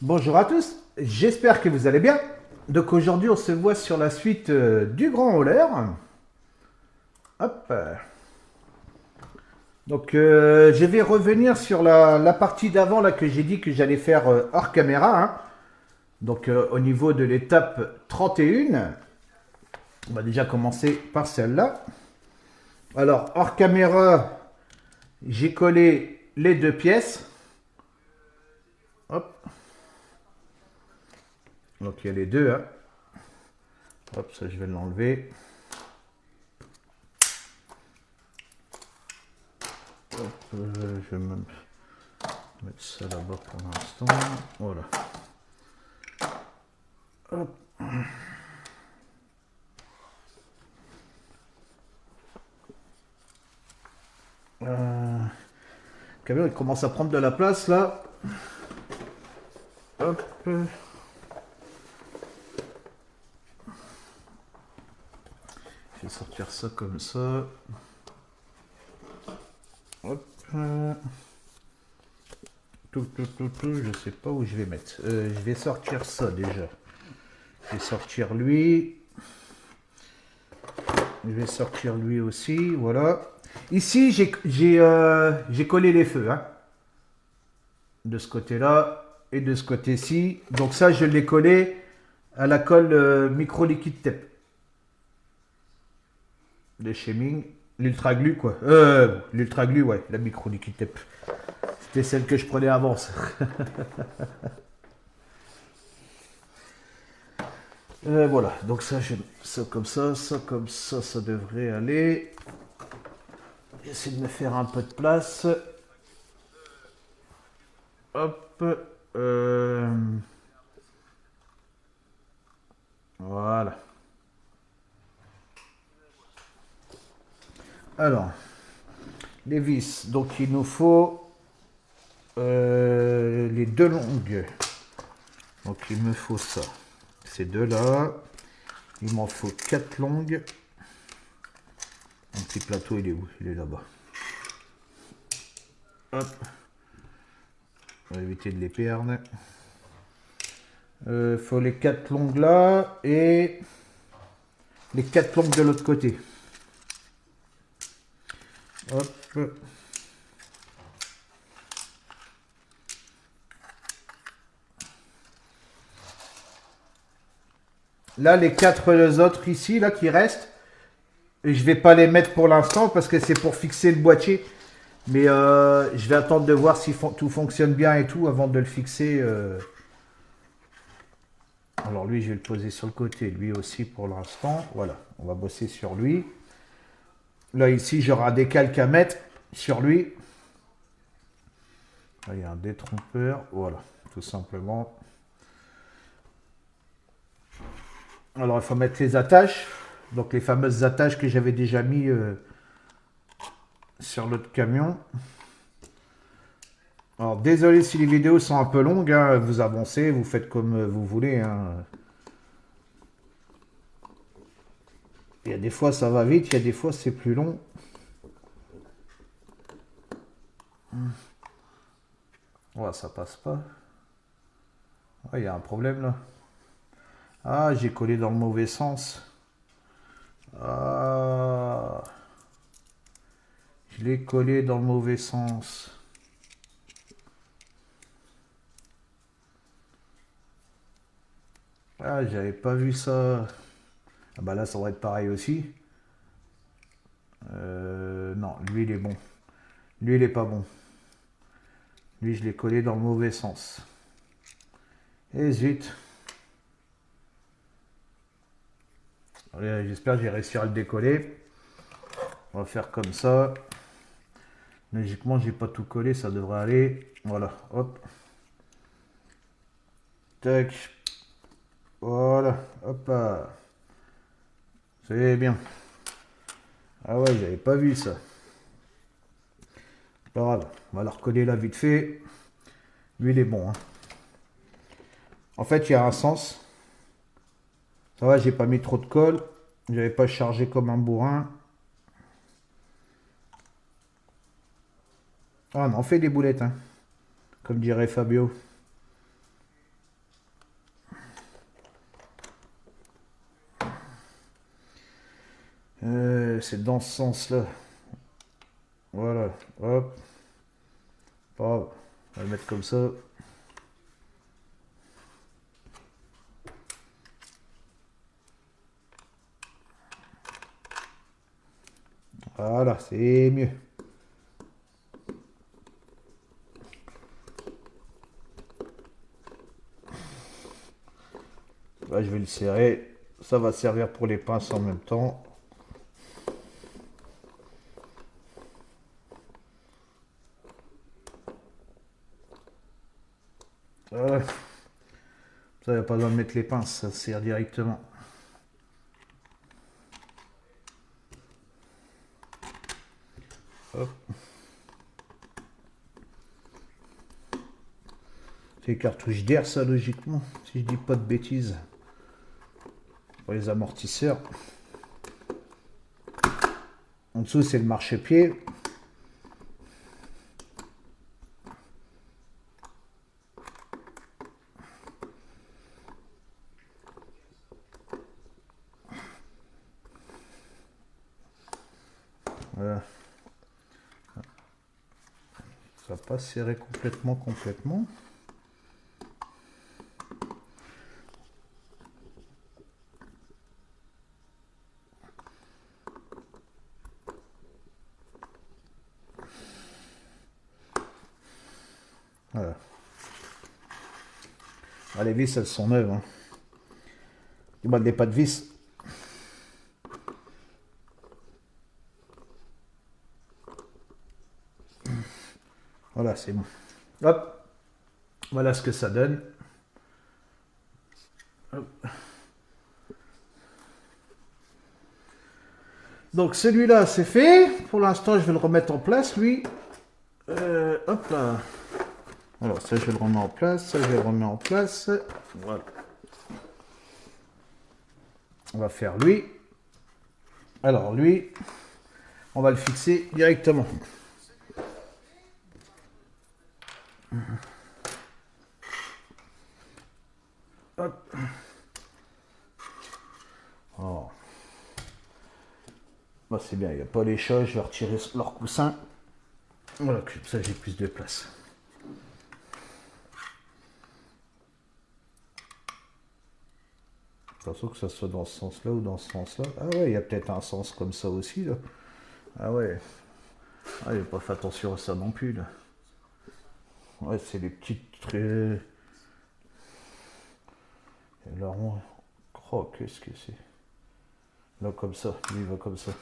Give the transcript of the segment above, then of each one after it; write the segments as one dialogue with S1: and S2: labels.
S1: Bonjour à tous, j'espère que vous allez bien. Donc aujourd'hui on se voit sur la suite du Grand Roller. Hop. Donc je vais revenir sur la partie d'avant là que j'ai dit que j'allais faire hors caméra, hein. Donc au niveau de l'étape 31, on va déjà commencer par celle-là. Alors hors caméra, j'ai collé les deux pièces. Hop. Donc il y a les deux, hein. Hop, ça je vais l'enlever. Je vais même mettre ça là-bas pour l'instant. Voilà. Hop. Le camion il commence à prendre de la place là. Hop. Je vais sortir ça comme ça. Hop. Je sais pas où je vais mettre. Je vais sortir ça déjà. Je vais sortir lui. Je vais sortir lui aussi. Voilà. Ici, j'ai collé les feux, hein. De ce côté-là et de ce côté-ci. Donc ça, je l'ai collé à la colle micro liquide tape de chez Ming. L'ultra glue quoi. L'ultra glue, ouais, la micro liquide tape. C'était celle que je prenais avant. Voilà, donc ça, ça comme ça comme ça devrait aller. J'essaie de me faire un peu de place. Hop. euh, voilà. Alors, les vis. Donc il nous faut les deux longues. Donc il me faut ça. Ces deux-là. Il m'en faut quatre longues. Mon petit plateau, il est où? Il est là-bas. Hop. On va éviter de les perdre. Faut les quatre longues là et les quatre longues de l'autre côté. Hop. Là, les quatre autres ici, là, qui restent, je vais pas les mettre pour l'instant parce que c'est pour fixer le boîtier. Mais je vais attendre de voir si tout fonctionne bien et tout avant de le fixer. Alors lui, je vais le poser sur le côté. Lui aussi pour l'instant. Voilà, on va bosser sur lui. Là, ici, j'aurai des calques à mettre sur lui. Là, il y a un détrompeur. Voilà, tout simplement. Alors, il faut mettre les attaches. Donc, les fameuses attaches que j'avais déjà mis sur l'autre camion. Alors, désolé si les vidéos sont un peu longues, hein. Vous avancez, vous faites comme vous voulez, hein. Il y a des fois, ça va vite. Il y a des fois, c'est plus long. Ouais, ça passe pas. Ouais, il y a un problème là. Ah, j'ai collé dans le mauvais sens. Ah, je l'ai collé dans le mauvais sens. Ah, j'avais pas vu ça. Ah bah là, ça va être pareil aussi. Non, lui, il est bon. Lui, il est pas bon. Lui, je l'ai collé dans le mauvais sens. Et zut. Allez, j'espère que je vais réussir à le décoller. On va faire comme ça. Logiquement, j'ai pas tout collé, ça devrait aller. Voilà, hop. Tac. Voilà, hop là. C'est bien. Ah ouais, j'avais pas vu ça. Pas grave, on va la recoller là vite fait. Lui, il est bon, hein. En fait, il y a un sens. Ça va, j'ai pas mis trop de colle. J'avais pas chargé comme un bourrin. Ah, on en fait des boulettes, hein. Comme dirait Fabio. c'est dans ce sens-là. Voilà, hop. On va le mettre comme ça. Voilà, c'est mieux. Là, je vais le serrer. Ça va servir pour les pinces en même temps. Voilà. Ça, il n'y a pas besoin de mettre les pinces, ça sert directement. Hop. C'est les cartouches d'air, ça, logiquement, si je dis pas de bêtises. Pour les amortisseurs. En dessous, c'est le marchepied. Voilà. Ça va pas serrer complètement. Voilà. Ah, les vis, elles sont neuves. Hein. Il n'y a pas de vis. Voilà, c'est bon. Hop. Voilà ce que ça donne. Hop. Donc celui-là, c'est fait. Pour l'instant, je vais le remettre en place, lui. Hop là. Alors, ça, je le remets en place. Ça, je le remets en place. Voilà. On va faire lui. Alors, lui, on va le fixer directement. Hop. Oh. Bah, c'est bien, il n'y a pas les chats. Je vais retirer leur coussin. Voilà, comme ça, j'ai plus de place. De toute façon, que ça soit dans ce sens-là ou dans ce sens-là. Ah ouais, il y a peut-être un sens comme ça aussi, là. Ah ouais. Ah, j'ai pas fait attention à ça non plus, là. Ouais, c'est les petites trucs. Et là, oh, qu'est-ce que c'est? Là, comme ça. Lui, il va comme ça.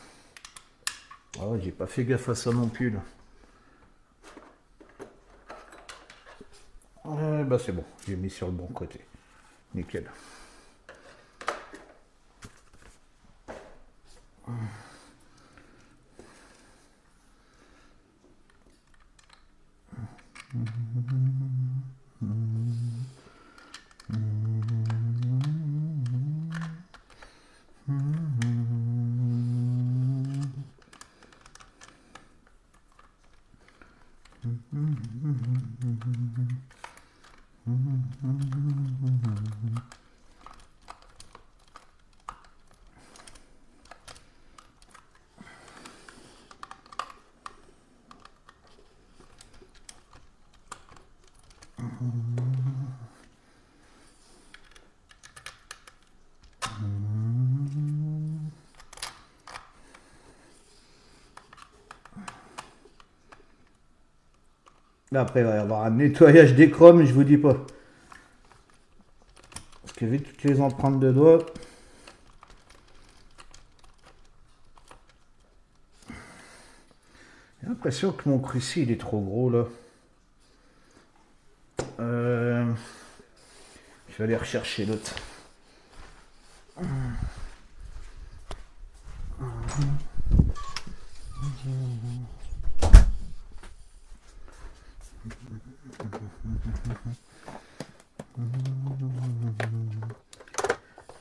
S1: Ah ouais, j'ai pas fait gaffe à ça non plus, là. Bah, c'est bon. J'ai mis sur le bon côté. Nickel. Là, après, il va y avoir un nettoyage des chromes, je vous dis pas. Parce que vu toutes les empreintes de doigts. J'ai l'impression que mon cruci, il est trop gros, là. Je vais aller rechercher l'autre.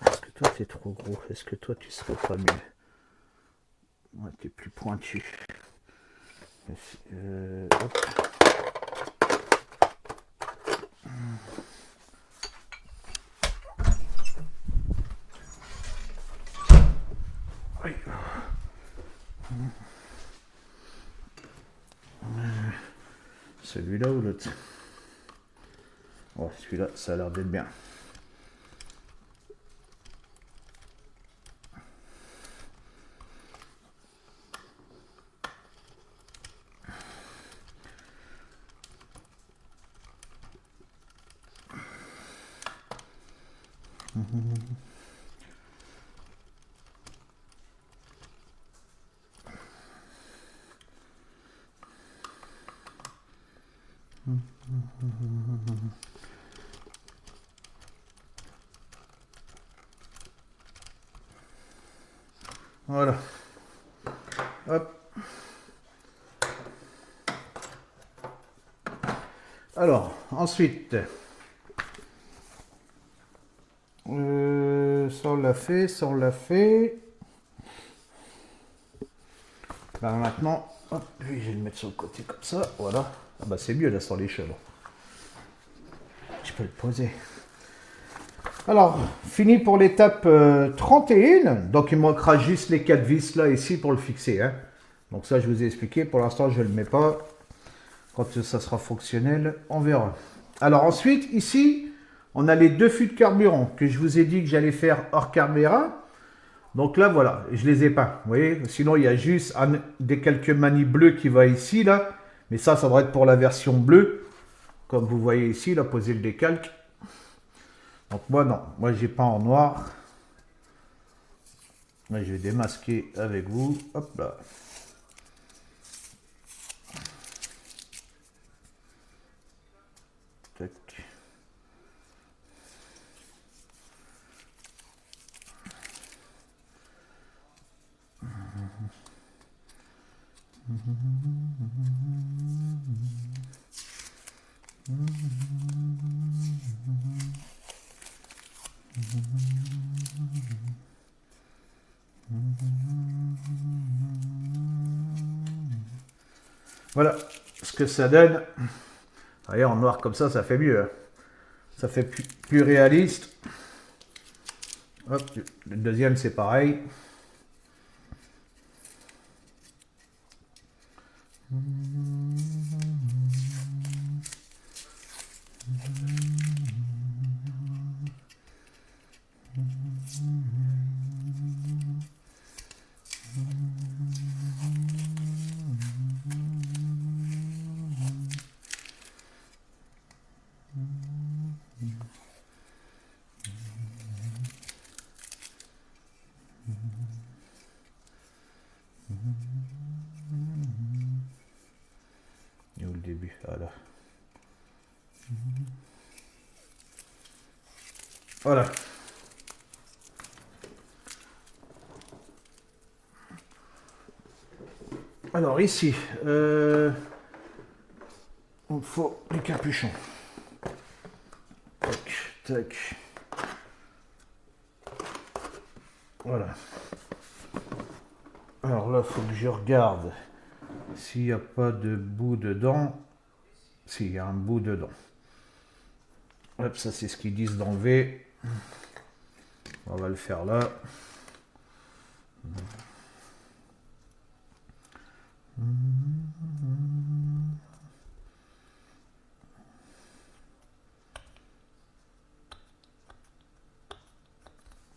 S1: Est-ce que toi, t'es trop gros? Est-ce que toi, tu serais pas mieux? Ouais, t'es plus pointu. Hop. celui-là ou l'autre? Oh, celui-là, ça a l'air d'être bien. Voilà. Hop. Alors, ensuite, ça on l'a fait, ça on l'a fait. Bah, maintenant, hop, lui, je vais le mettre sur le côté comme ça, voilà. Ah bah c'est mieux là sur l'échelle. Je peux le poser. Alors, fini pour l'étape 31. Donc il manquera juste les 4 vis là ici pour le fixer. Hein. Donc ça je vous ai expliqué, pour l'instant je ne le mets pas. Quand ça sera fonctionnel, on verra. Alors ensuite, ici, on a les 2 fûts de carburant que je vous ai dit que j'allais faire hors caméra. Donc là, voilà, je les ai pas. Vous voyez, sinon il y a juste des quelques manies bleues qui va ici, là. Mais ça devrait être pour la version bleue. Comme vous voyez ici, là, poser le décalque. Donc moi, non. Moi, j'ai pas en noir. Là, je vais démasquer avec vous. Hop là. Tac. Voilà ce que ça donne. Voyez, en noir comme ça fait mieux. Hein. Ça fait plus réaliste. Hop, le deuxième, c'est pareil. Et où le début? Voilà. Voilà. Alors ici, il faut les capuchons. Tac, tac. Voilà. Alors là, il faut que je regarde s'il n'y a pas de bout dedans. S'il y a un bout dedans. Hop, ça c'est ce qu'ils disent d'enlever. On va le faire là.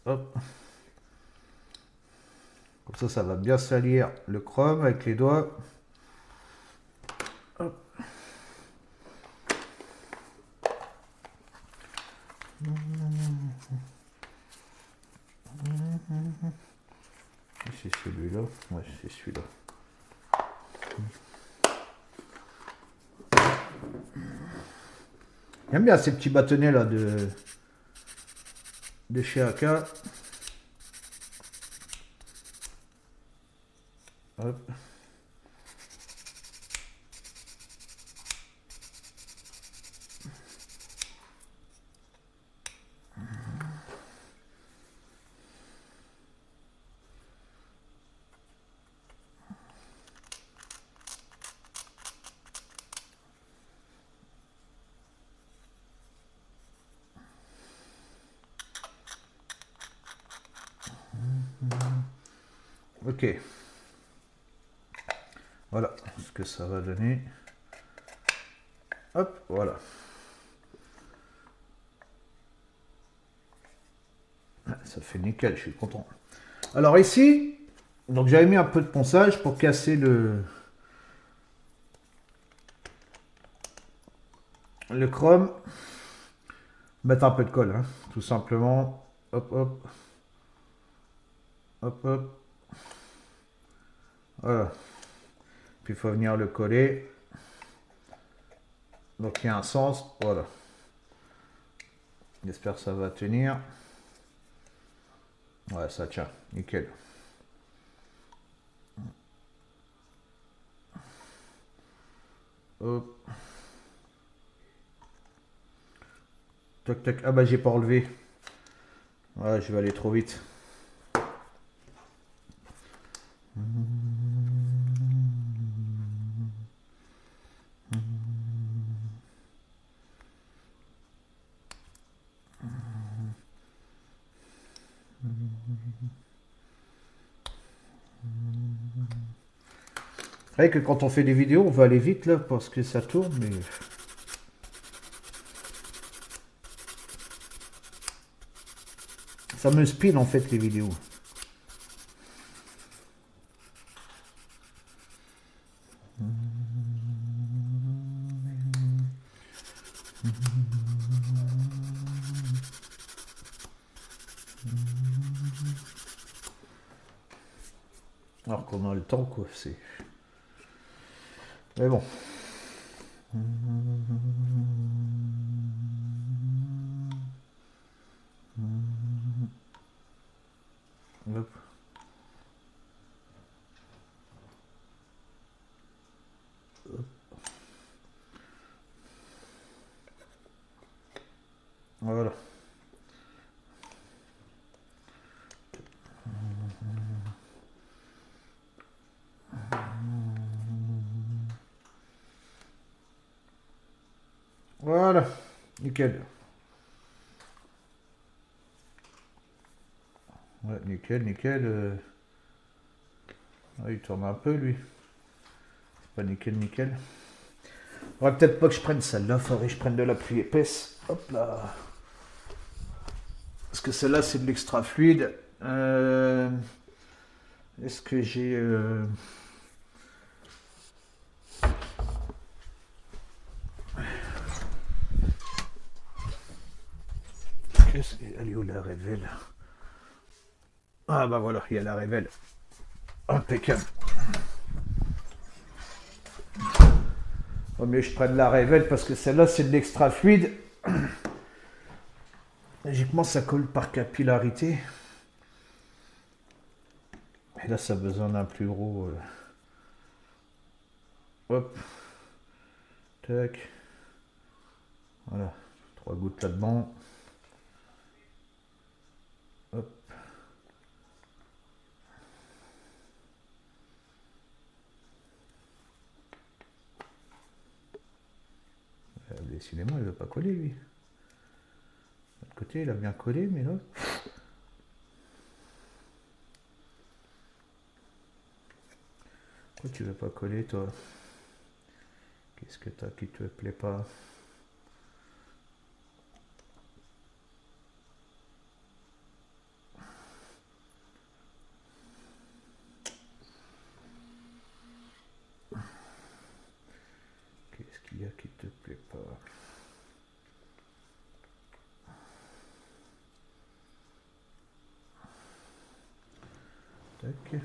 S1: Hop. Comme ça va bien salir le chrome avec les doigts. Hop. C'est celui-là. Ouais, c'est celui-là. J'aime bien ces petits bâtonnets là de chez AK. Hop. Ok. Voilà ce que ça va donner. Hop, voilà. Ça fait nickel, je suis content. Alors ici, donc j'avais mis un peu de ponçage pour casser le chrome. Mettre un peu de colle, hein, tout simplement. Hop, hop. Hop, hop. Voilà. Puis il faut venir le coller. Donc il y a un sens. Voilà. J'espère que ça va tenir. Ouais, ça tient. Nickel. Hop. Tac, tac. Ah bah j'ai pas relevé. Ouais, je vais aller trop vite. C'est vrai que quand on fait des vidéos, on va aller vite là parce que ça tourne, mais ça me spin en fait les vidéos. Alors qu'on a le temps quoi, c'est. Mais bon. Hop. Voilà. Voilà. Nickel. Ouais, nickel, nickel. Ouais, il tourne un peu lui. C'est pas nickel, nickel. Faudrait peut-être pas que je prenne celle-là, faudrait que je prenne de la pluie épaisse. Hop là. Parce que celle-là c'est de l'extra fluide. Est-ce que j'ai... Elle est où la révèle? Ah bah voilà, il y a la révèle. Impeccable. Vaut mieux que je prenne la révèle parce que celle-là c'est de l'extra fluide. Logiquement ça colle par capillarité. Et là ça a besoin d'un plus gros... Hop. Tac. Voilà. 3 gouttes là-dedans. Hop. Décidément, il ne veut pas coller, lui. De l'autre côté, il a bien collé, mais là... Pourquoi tu veux pas coller, toi? Qu'est-ce que t'as qui te plaît pas? Qu'est-ce qu'il y a qui te plaît pas? Tac.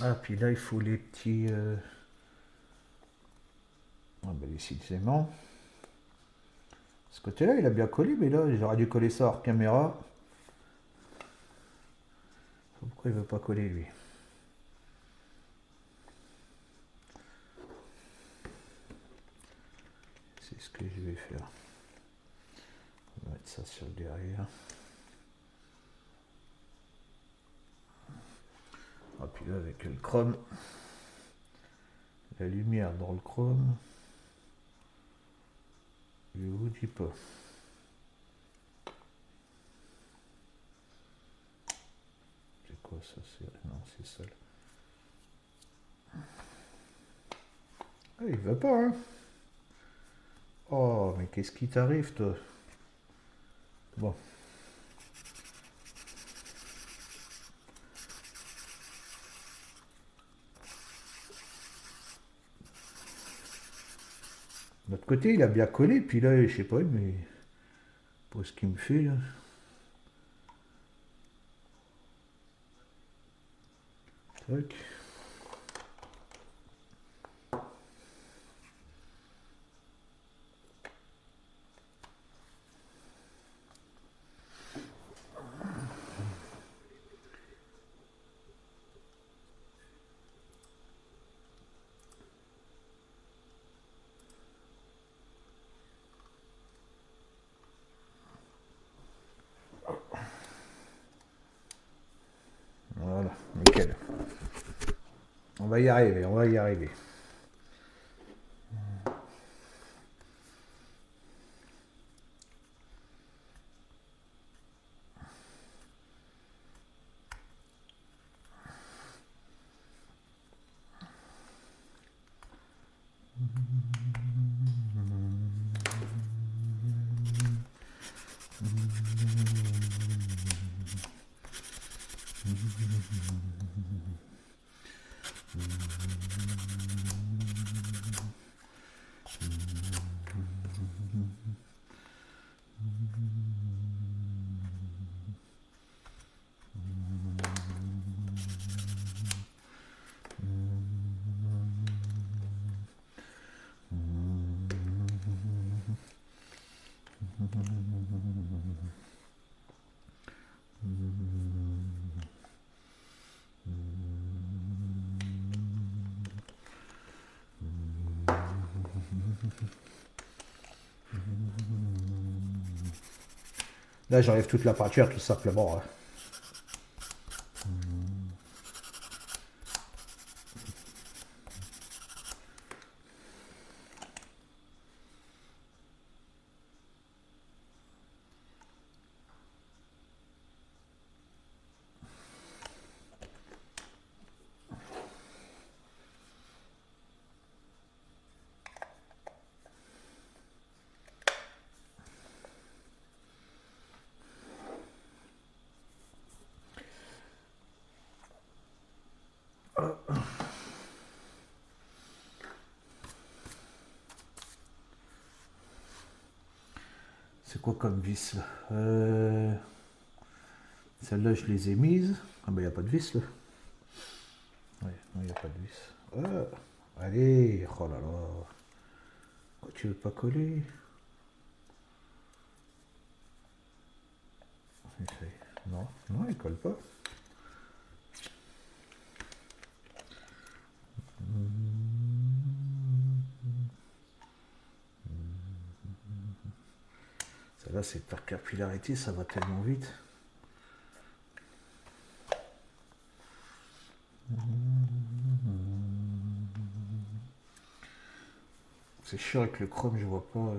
S1: Ah, puis là, il faut les petits... Ah, ben, décidément. Ce côté-là, il a bien collé, mais là, j'aurais dû coller ça hors caméra. Pourquoi il veut pas coller, lui? C'est ce que je vais faire. On va mettre ça sur le derrière. Ah, puis là, avec le chrome, la lumière dans le chrome, je vous dis pas. C'est quoi ça? Non, c'est ça. Ah, il veut pas, hein. Oh, mais qu'est-ce qui t'arrive, toi? Bon. De l'autre côté, il a bien collé, puis là, je sais pas, mais... Pas ce qu'il me fait, là. Tac. Voilà, nickel. On va y arriver, on va y arriver. Là, j'enlève toute la peinture, tout simplement, hein. C'est quoi comme vis, là? Celle-là, je les ai mises. Ah, ben, il n'y a pas de vis, là. Ouais, non, il n'y a pas de vis. Ah, allez, oh là là. Pourquoi tu veux pas coller? Essaye. Non, non, il colle pas. Celle-là, c'est par capillarité, ça va tellement vite. C'est chiant avec le chrome, je vois pas.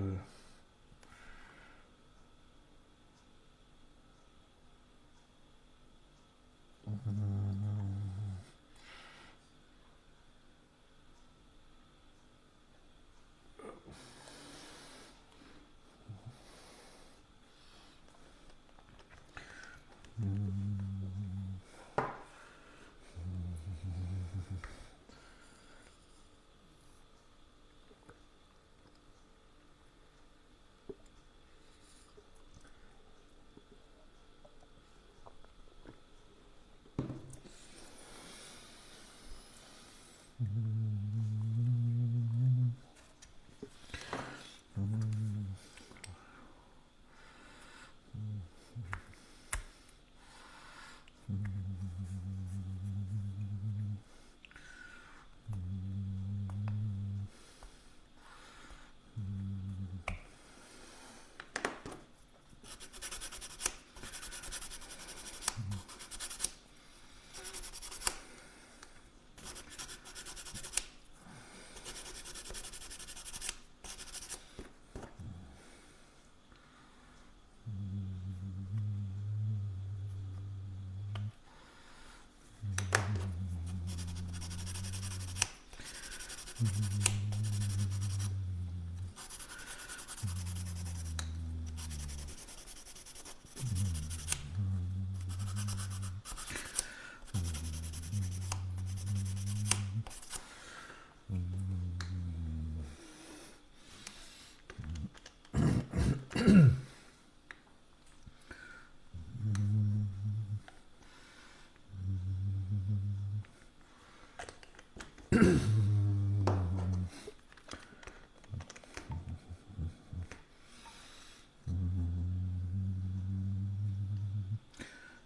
S1: Alors,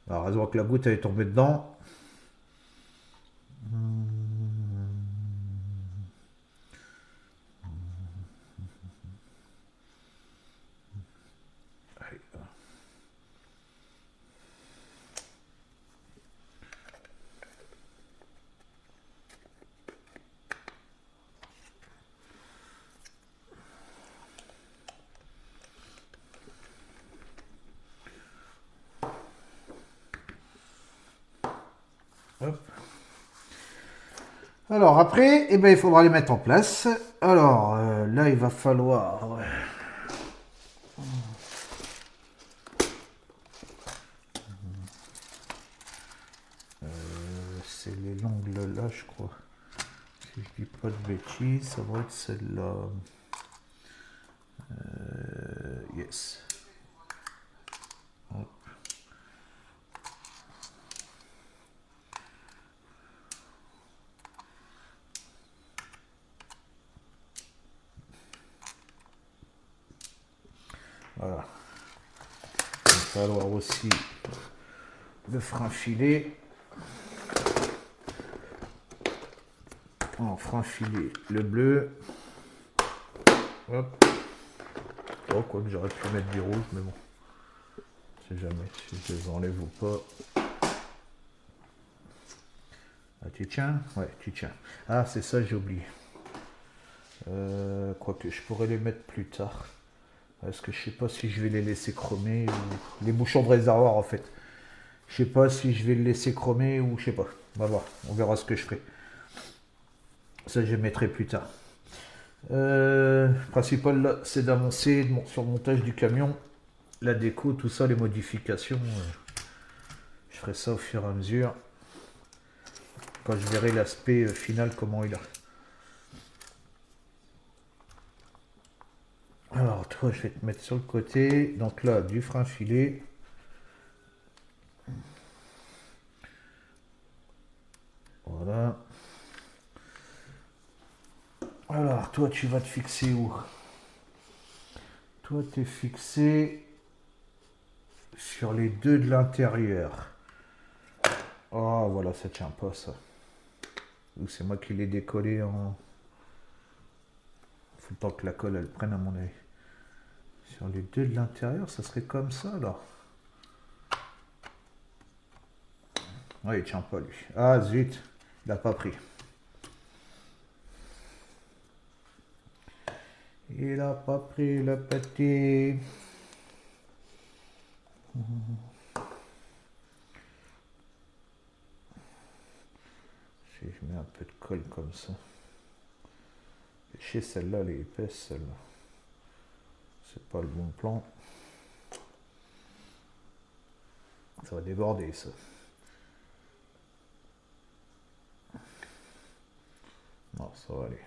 S1: heureusement que la goutte elle est tombée dedans. Hop. Alors après, eh ben, il faudra les mettre en place. Alors là, il va falloir... c'est les l'angle là, je crois. Si je dis pas de bêtises, ça va être celle-là. Yes. Hop. Voilà. Il va falloir aussi le frein filet. En frein filet le bleu. Hop. Oh, quoi que j'aurais pu mettre du rouge, mais bon. Je sais jamais si je les enlève ou pas. Ah, tu tiens? Ouais, tu tiens. Ah, c'est ça, j'ai oublié. Quoique, je pourrais les mettre plus tard. Parce que je sais pas si je vais les laisser chromer ou... Les bouchons de réservoir, en fait. Je sais pas si je vais le laisser chromer ou je sais pas. On va voir. On verra ce que je ferai. Ça, je mettrai plus tard. Principal là, c'est d'avancer sur le montage du camion. La déco, tout ça, les modifications. Je ferai ça au fur et à mesure. Quand je verrai l'aspect final, comment il a. Alors, toi, je vais te mettre sur le côté. Donc là, du frein filet. Voilà. Alors, toi, tu vas te fixer où? Toi, tu es fixé sur les deux de l'intérieur. Oh, voilà, ça tient pas, ça. Ou c'est moi qui l'ai décollé en... Faut le temps que la colle, elle prenne, à mon avis. Sur les deux de l'intérieur, ça serait comme ça, alors. Ouais, il tient pas, lui. Ah, zut, il a pas pris. Il a pas pris le petit. Si je mets un peu de colle comme ça. Chez celle-là, elle est épaisse, celle-là. C'est pas le bon plan. Ça va déborder, ça. Non, ça va aller.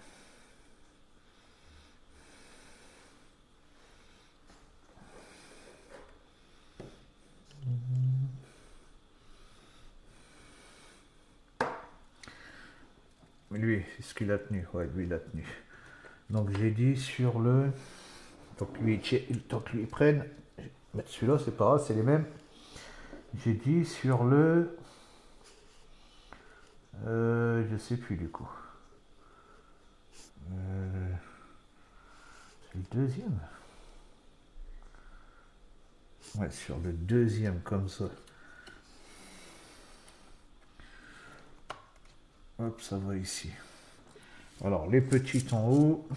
S1: Mais lui, est-ce qu'il a tenu? Ouais, lui, il a tenu. Donc j'ai dit sur le... Tant que lui prenne... Mettre celui-là, c'est pas grave, c'est les mêmes. J'ai dit sur le... je sais plus du coup. C'est le deuxième. Ouais, sur le deuxième, comme ça. Hop, ça va ici. Alors, les petites en haut.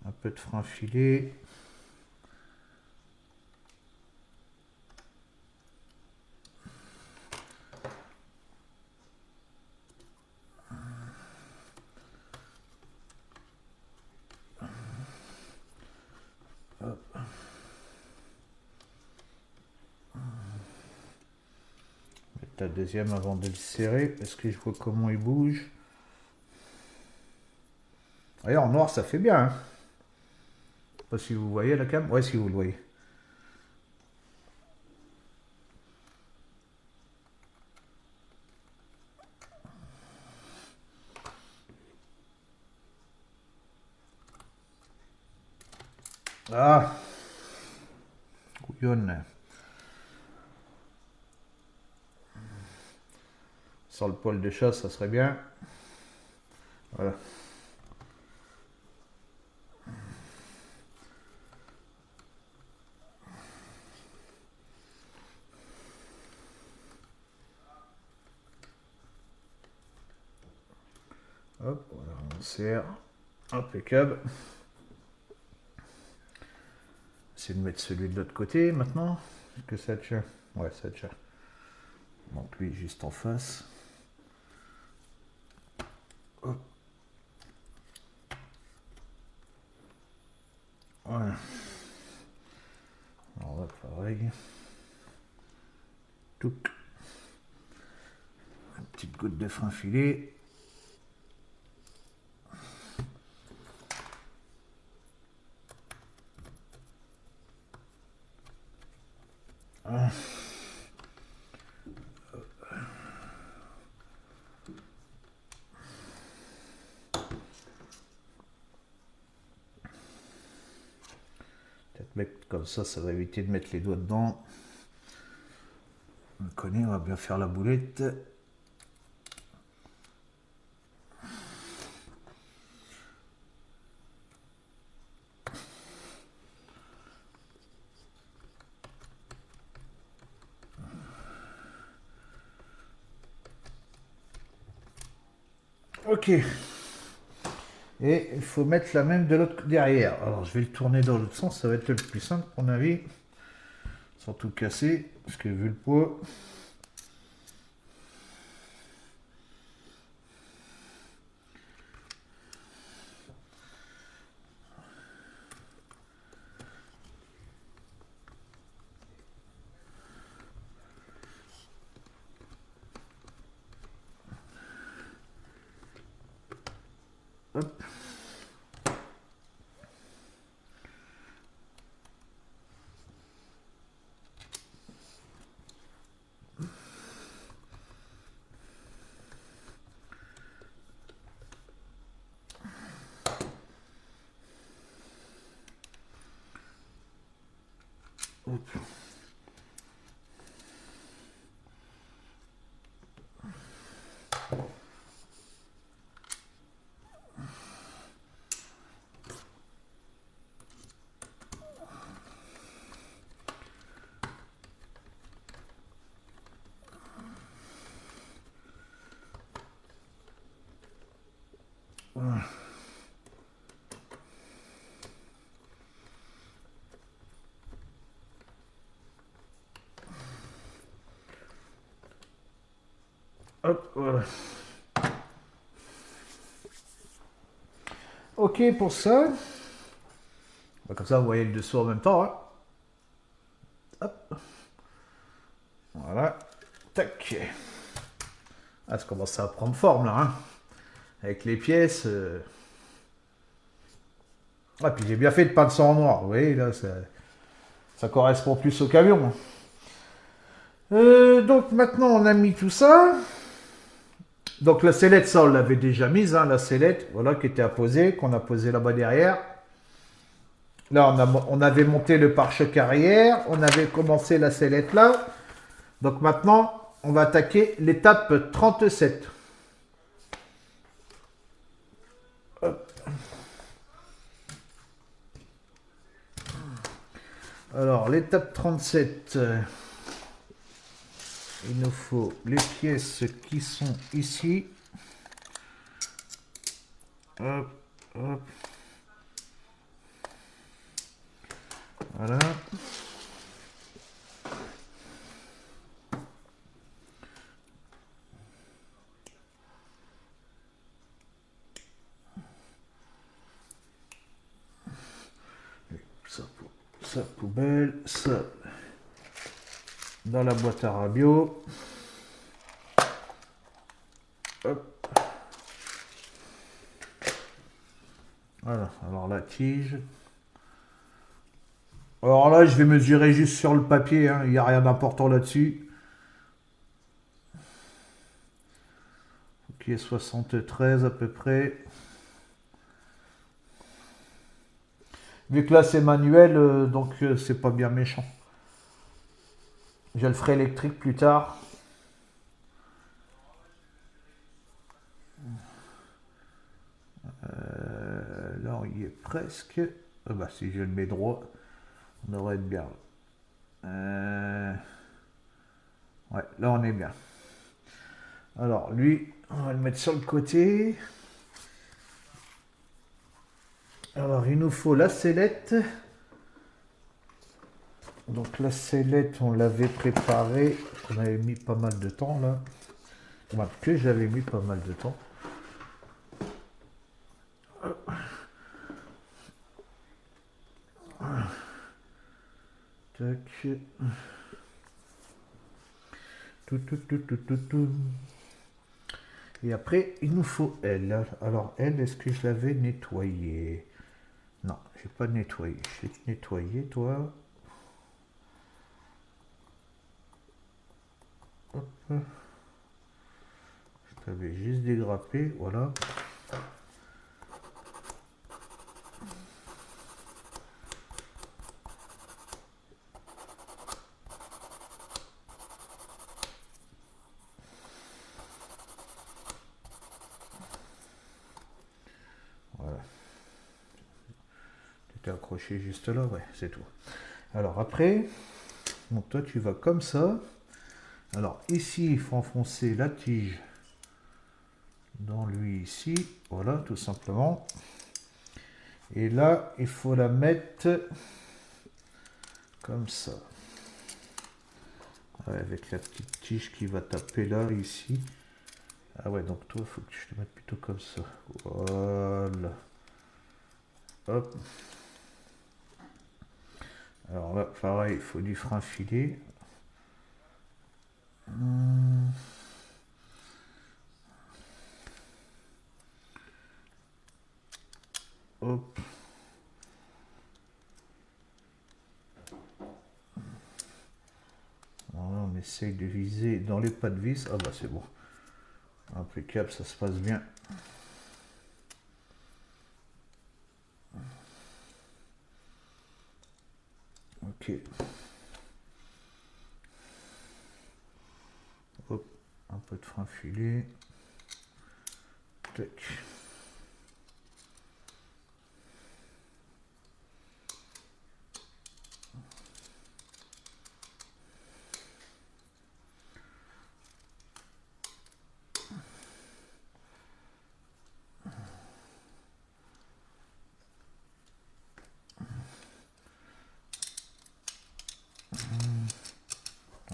S1: Un peu de frein filet. Hop. Mettre la deuxième avant de le serrer, parce que je vois comment il bouge. D'ailleurs, en noir, ça fait bien. Hein. Je sais pas si vous voyez la cam. Ouais, si vous le voyez. Ah, couillonne. Sans le poil de chasse, ça serait bien. Voilà. Hop, voilà, on serre. Impeccable. Essayer de mettre celui de l'autre côté maintenant. Est-ce que ça tient? Ouais, ça tient. Donc lui juste en face. Hop. Voilà. Alors là, pareil. Touc. Une petite goutte de fin filé. Ah. Peut-être mettre comme ça va éviter de mettre les doigts dedans. On le connaît, on va bien faire la boulette. Ok. Et il faut mettre la même de l'autre derrière. Alors je vais le tourner dans l'autre sens, ça va être le plus simple à mon avis. Sans tout casser, parce que vu le poids. Hop. Hop. Voilà. Hop, voilà. Ok pour ça. Comme ça, vous voyez le dessous en même temps. Hein. Hop. Voilà. Tac. Ah, ça commence à prendre forme là. Hein. Avec les pièces. Ah, puis j'ai bien fait de peindre ça en noir. Vous voyez, là, ça correspond plus au camion. Donc maintenant, on a mis tout ça. Donc la sellette, ça, on l'avait déjà mise. Hein, la sellette, voilà, qui était à poser, qu'on a posé là-bas derrière. Là, on avait monté le pare-choc arrière. On avait commencé la sellette là. Donc maintenant, on va attaquer l'étape 37. Hop. Alors, l'étape 37, il nous faut les pièces qui sont ici. Hop, hop. Voilà. Ça poubelle, ça dans la boîte à radio. Hop. Voilà, alors la tige. Alors là, je vais mesurer juste sur le papier, hein. Il n'y a rien d'important là-dessus. Ok, 73 à peu près. Vu que là c'est manuel, donc c'est pas bien méchant. Je le ferai électrique plus tard. Là on y est presque. Ah bah si je le mets droit, on devrait être bien. Ouais, là on est bien. Alors lui, on va le mettre sur le côté. Alors il nous faut la sellette. Donc la sellette, on l'avait préparée. On avait mis pas mal de temps là. Enfin, que j'avais mis pas mal de temps. Tac. Tout. Et après, il nous faut elle. Alors elle, est-ce que je l'avais nettoyée? Non, j'ai pas nettoyé. Je vais te nettoyer, toi. Hop. Je t'avais juste dégrappé, voilà. Voilà. Tu t'es accroché juste là, ouais, c'est tout. Alors après, donc toi tu vas comme ça. Alors ici, il faut enfoncer la tige dans lui ici, voilà, tout simplement. Et là, il faut la mettre comme ça. Ouais, avec la petite tige qui va taper là, ici. Ah ouais, donc toi, il faut que je te mette plutôt comme ça. Voilà. Hop. Alors là, pareil, il faut du frein filé. Hop. Voilà, on essaye de viser dans les pas de vis. Ah bah c'est bon. Impeccable, ça se passe bien. Ok. Hop, un peu de frein filé. Tac.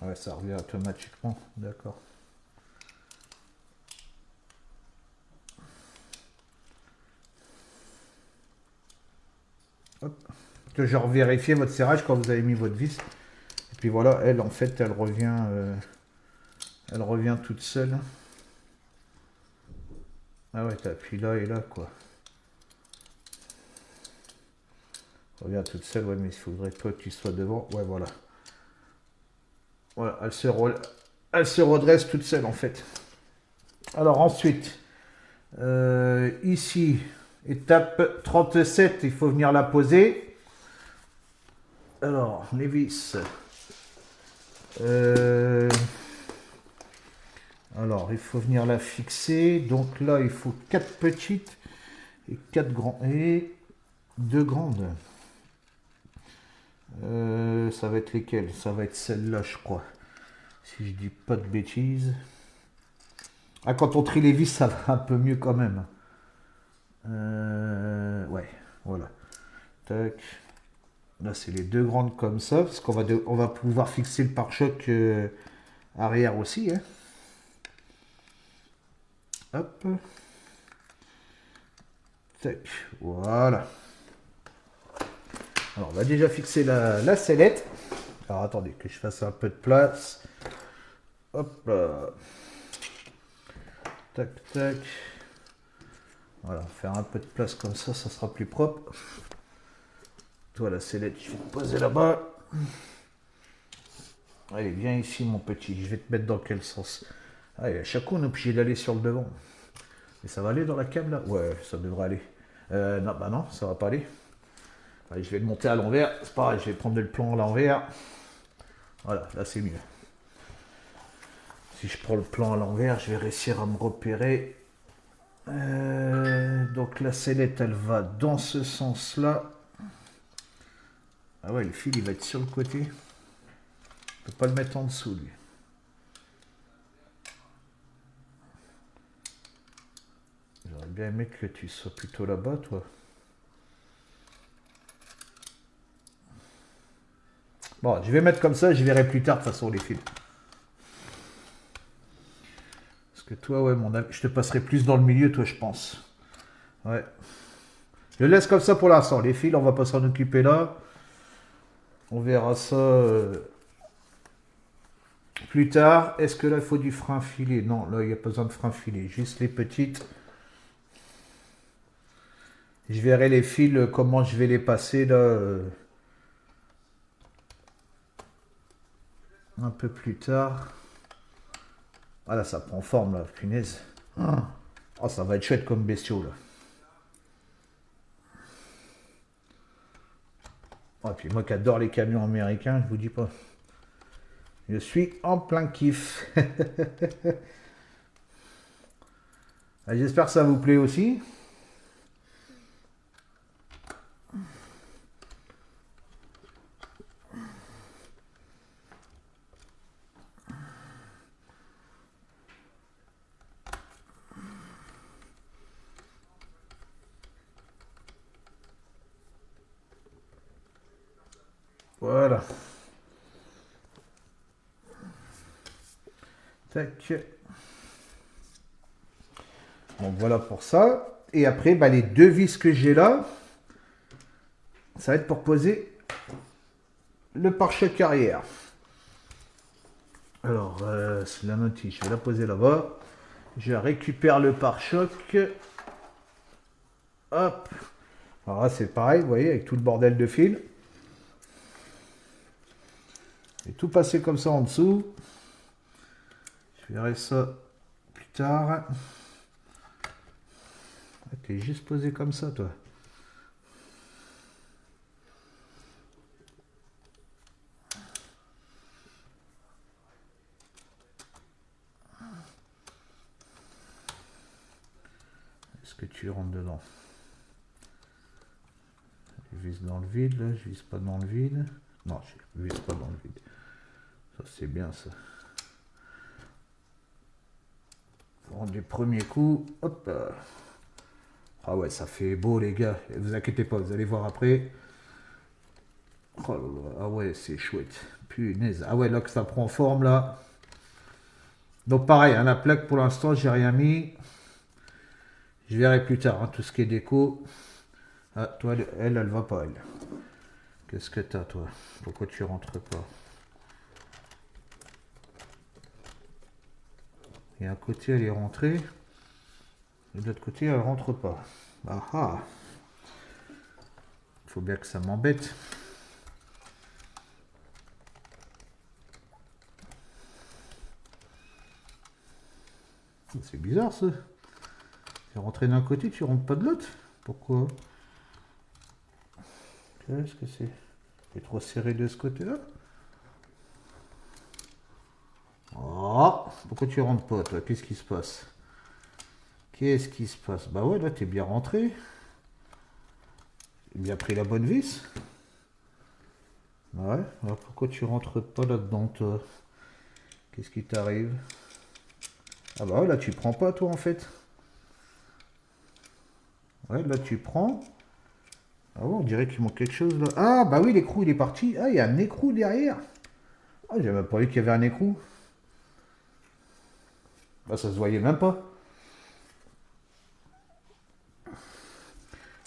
S1: Ouais, ça revient automatiquement, d'accord. Hop. Que je vérifier votre serrage quand vous avez mis votre vis. Et puis voilà, elle en fait, elle revient toute seule. Ah ouais, t'appuies là et là quoi. Elle revient toute seule, ouais, mais il faudrait toi que tu sois devant. Ouais, voilà. Voilà, elle se redresse toute seule en fait. Alors ensuite, ici, étape 37, il faut venir la poser. Alors, les vis. Alors, il faut venir la fixer. Donc là, il faut 4 petites et 4 grandes. Et 2 grandes. Ça va être lesquelles? Ça va être celle-là, je crois. Si je dis pas de bêtises. Ah, quand on trie les vis, ça va un peu mieux quand même. Ouais, voilà. Tac. Là, c'est les 2 grandes comme ça, parce on va pouvoir fixer le pare-choc arrière aussi. Hein. Hop. Tac. Voilà. Alors, on va déjà fixer la sellette. Alors, attendez, que je fasse un peu de place. Hop là. Tac, tac. Voilà, faire un peu de place comme ça sera plus propre. Toi, la sellette, je vais te poser là-bas. Allez, viens ici, mon petit. Je vais te mettre dans quel sens? Allez, à chaque coup, on est obligé d'aller sur le devant. Et ça va aller dans la cave, là? Ouais, ça devrait aller. Non, bah non, ça va pas aller. Allez, je vais le monter à l'envers. C'est pareil, je vais prendre le plan à l'envers. Voilà, là c'est mieux. Si je prends le plan à l'envers, je vais réussir à me repérer. Donc la sellette, elle va dans ce sens-là. Ah ouais, le fil, il va être sur le côté. Je peux pas le mettre en dessous, lui. J'aurais bien aimé que tu sois plutôt là-bas, toi. Bon, je vais mettre comme ça, je verrai plus tard, de toute façon, les fils. Parce que toi, ouais, je te passerai plus dans le milieu, toi, je pense. Ouais. Je laisse comme ça pour l'instant. Les fils, on va pas s'en occuper là. On verra ça plus tard. Est-ce que là, il faut du frein filé? Non, là, il n'y a pas besoin de frein filé. Juste les petites. Je verrai les fils, comment je vais les passer là. Un peu plus tard. Ah là, ça prend forme là, punaise. Oh, ça va être chouette comme bestiaux là. Oh, et puis moi qui adore les camions américains, je vous dis pas. Je suis en plein kiff. J'espère que ça vous plaît aussi. Voilà. Tac. Donc voilà pour ça. Et après, bah, les deux vis que j'ai là, ça va être pour poser le pare-choc arrière. Alors, c'est la notice, je vais la poser là-bas. Je récupère le pare-choc. Hop. Alors là, c'est pareil, vous voyez, avec tout le bordel de fil. Et tout passer comme ça en dessous. Je verrai ça plus tard. T'es juste posé comme ça, toi. Est-ce que tu rentres dedans? Je vise dans le vide, là. Je vise pas dans le vide. Non, je vise pas dans le vide. Ça, c'est bien, ça. Faut rendre du premier coup. Hop. Ah ouais, ça fait beau, les gars. Et vous inquiétez pas, vous allez voir après. Oh là là. Ah ouais, c'est chouette. Punaise. Ah ouais, là que ça prend forme, là. Donc pareil, hein, la plaque, pour l'instant, j'ai rien mis. Je verrai plus tard, hein, tout ce qui est déco. Ah, toi, elle va pas, elle. Qu'est-ce que t'as, toi? Pourquoi tu rentres pas? Et un côté, elle est rentrée. Et de l'autre côté, elle rentre pas. Ah ah. Faut bien que ça m'embête. C'est bizarre, ça. Tu es rentré d'un côté, tu rentres pas de l'autre. Pourquoi? Qu'est-ce que c'est? C'est trop serré de ce côté-là. Oh, pourquoi tu rentres pas, toi? Qu'est-ce qui se passe? Qu'est-ce qui se passe? Bah ouais, là, t'es bien rentré. J'ai bien pris la bonne vis. Ouais, alors pourquoi tu rentres pas là-dedans, toi? Qu'est-ce qui t'arrive? Ah bah ouais, là, tu prends pas, toi, en fait. Ouais, là, tu prends. Ah ouais, on dirait qu'il manque quelque chose, là. Ah, bah oui, l'écrou, il est parti. Ah, il y a un écrou derrière. Ah, j'avais même pas vu qu'il y avait un écrou. Bah, ça se voyait même pas.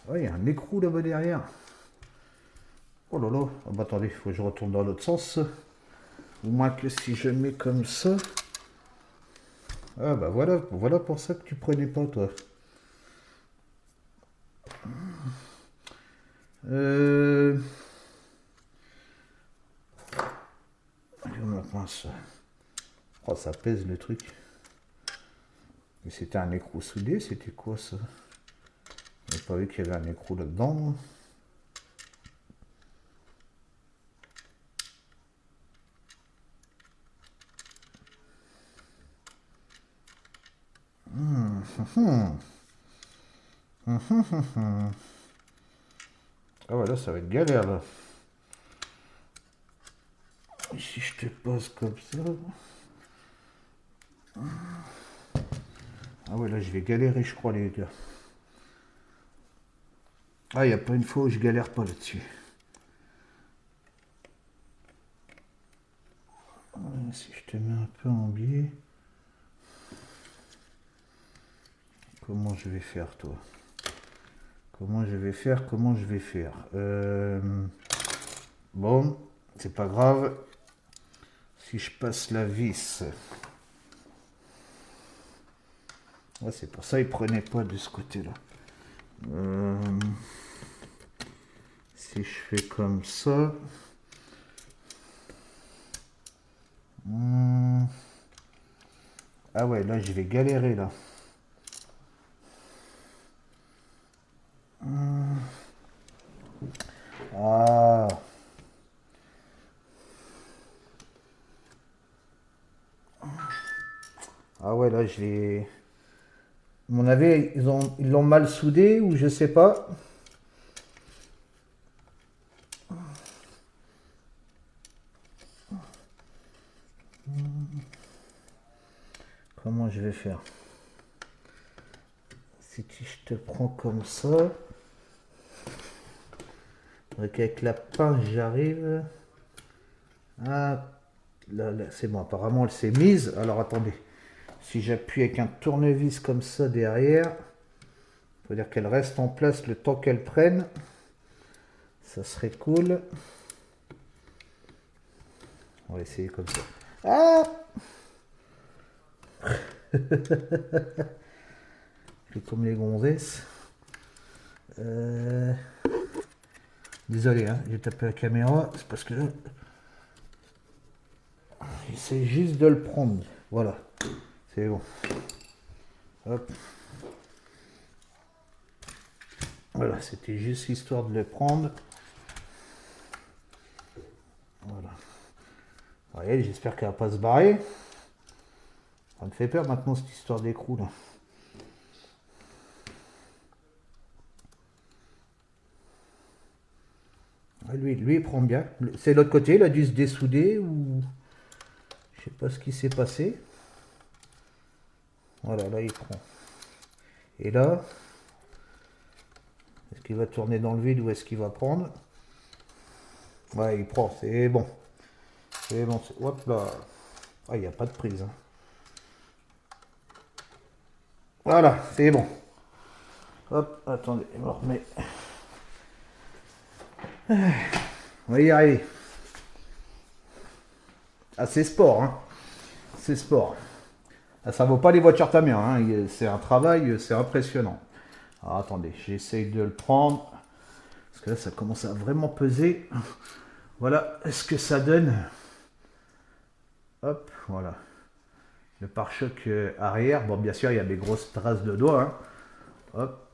S1: Ouais, il y a un écrou là-bas derrière. Oh là là. Ah bah attendez, il faut que je retourne dans l'autre sens. Au moins que si je mets comme ça. Ah bah voilà, voilà pour ça que tu prenais pas, toi. Euh... Oh, ça pèse le truc. Mais c'était un écrou soudé, c'était quoi ça? J'ai pas vu qu'il y avait un écrou là-dedans. Ah ouais, là, ça va être galère, là. Et si je te pose comme ça... Ah ouais, là, je vais galérer, je crois, les gars. Ah, il n'y a pas une fois où je galère pas là-dessus. Si je te mets un peu en biais... Comment je vais faire, toi? Comment je vais faire? Comment je vais faire? Bon, c'est pas grave. Si je passe la vis... Ouais, c'est pour ça qu'il prenait pas de ce côté-là. Si je fais comme ça... Ah ouais, là, je vais galérer, là. Ah... Ah ouais, là, je vais... À mon avis, ils l'ont mal soudé ou je sais pas. Comment je vais faire? Si je te prends comme ça... Avec la pince, j'arrive... Ah, là, c'est bon. Apparemment, elle s'est mise. Alors, attendez. Si j'appuie avec un tournevis comme ça derrière... Faut dire qu'elle reste en place le temps qu'elle prenne. Ça serait cool. On va essayer comme ça. Ah! Je comme les gonzesses. Désolé, hein, j'ai tapé la caméra. C'est parce que j'essaie juste de le prendre. Voilà. C'est bon. Hop. Voilà, c'était juste histoire de le prendre. Voilà. Vous voyez, j'espère qu'elle va pas se barrer. Ça me fait peur maintenant cette histoire d'écrou là. Lui, il prend bien. C'est l'autre côté, il a dû se dessouder ou... Je sais pas ce qui s'est passé. Voilà, là il prend. Et là, est-ce qu'il va tourner dans le vide ou est-ce qu'il va prendre? Ouais, il prend, c'est bon. C'est bon, hop là. Ah, il n'y a pas de prise. Hein. Voilà, c'est bon. Hop, attendez, je me remets. On va y arriver. Ah, c'est sport, hein. C'est sport. Ah, ça vaut pas les voitures Tamiya, hein. C'est un travail, c'est impressionnant. Alors, attendez, j'essaye de le prendre. Parce que là, ça commence à vraiment peser. Voilà ce que ça donne. Hop, voilà. Le pare-choc arrière. Bon, bien sûr, il y a des grosses traces de doigts. Hein. Hop,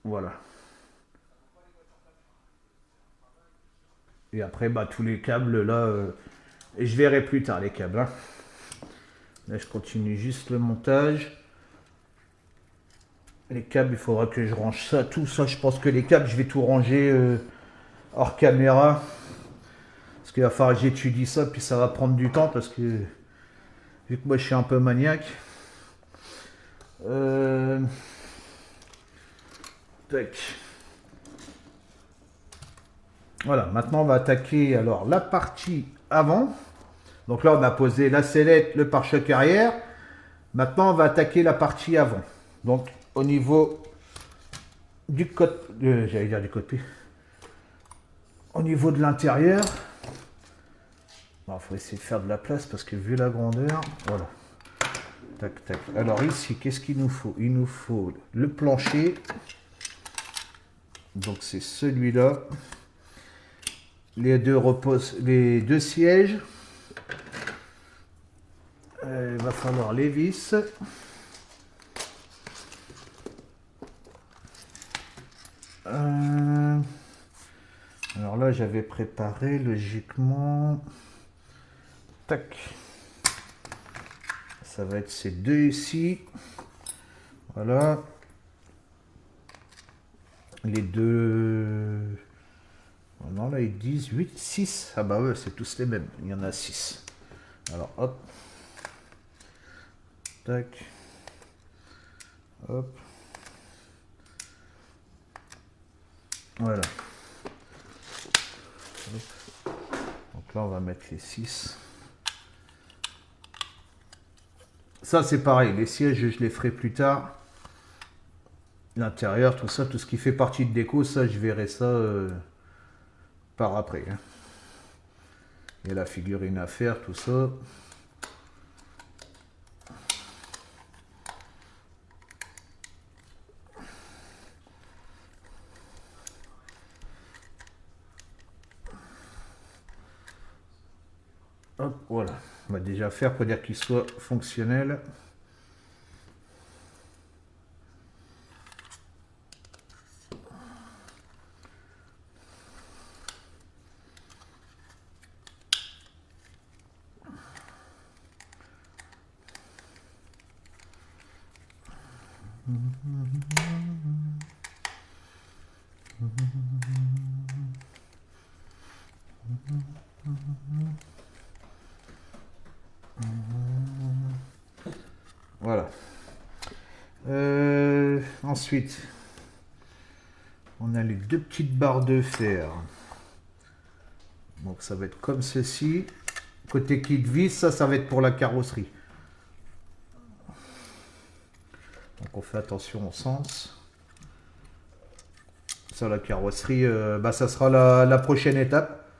S1: voilà. Et après, bah, tous les câbles, là, et je verrai plus tard les câbles. Hein. Là, je continue juste le montage. Les câbles, il faudra que je range ça, tout ça. Je pense que les câbles, je vais tout ranger hors caméra. Parce qu'il va falloir que j'étudie ça, puis ça va prendre du temps, parce que vu que moi, je suis un peu maniaque. Tac. Voilà, maintenant on va attaquer alors la partie avant. Donc là on a posé la sellette, le pare-choc arrière. Maintenant on va attaquer la partie avant. Donc au niveau du côté, j'allais dire du côté, au niveau de l'intérieur, il faut essayer de faire de la place parce que vu la grandeur, voilà. Tac tac. Alors ici qu'est-ce qu'il nous faut? Il nous faut le plancher. Donc c'est celui-là. Les deux sièges. Il va falloir les vis. Alors là, j'avais préparé logiquement. Tac. Ça va être ces deux ici. Voilà. Les deux... Oh non, là, ils disent 8, 6. Ah bah ouais, c'est tous les mêmes. Il y en a 6. Alors, hop. Tac. Hop. Voilà. Hop. Donc là, on va mettre les 6. Ça, c'est pareil. Les sièges, je les ferai plus tard. L'intérieur, tout ça, tout ce qui fait partie de déco, ça, je verrai ça par après. Hein. Il y a la figurine à faire, tout ça. Hop, voilà. On va déjà faire pour dire qu'il soit fonctionnel. Voilà. Ensuite, on a les deux petites barres de fer. Donc ça va être comme ceci. Côté kit vis, ça va être pour la carrosserie. Donc on fait attention au sens. Ça, la carrosserie, ça sera la prochaine étape.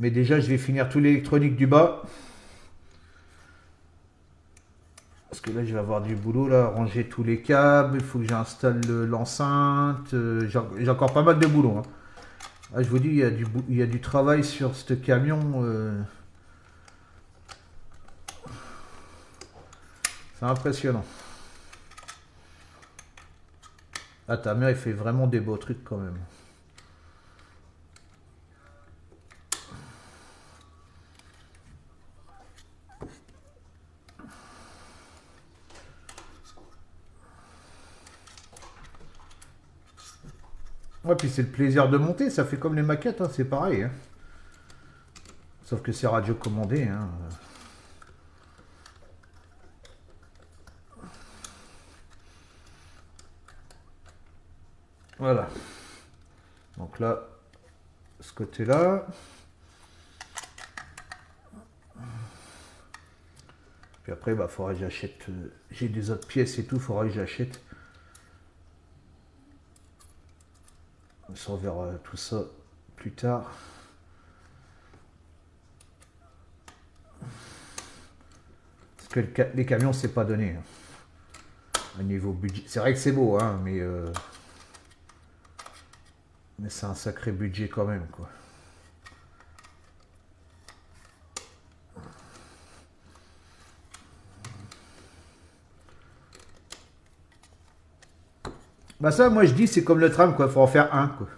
S1: Mais déjà, je vais finir tout l'électronique du bas. Parce que là, je vais avoir du boulot, là, ranger tous les câbles. Il faut que j'installe l'enceinte. J'ai encore pas mal de boulot. Hein. Ah, je vous dis, il y a du travail sur ce camion. C'est impressionnant. Ah, ta mère, il fait vraiment des beaux trucs quand même. Ouais, puis c'est le plaisir de monter, ça fait comme les maquettes, hein, c'est pareil. Hein. Sauf que c'est radiocommandé. Hein. Voilà. Donc là, ce côté-là. Puis après, il faudra que j'achète. J'ai des autres pièces et tout, il faudra que j'achète. On verra tout ça plus tard. Parce que les camions, c'est pas donné. Hein. Au niveau budget. C'est vrai que c'est beau, hein, mais c'est un sacré budget quand même, quoi. Bah ça, moi je dis, c'est comme le tram, quoi. Faut en faire un, quoi.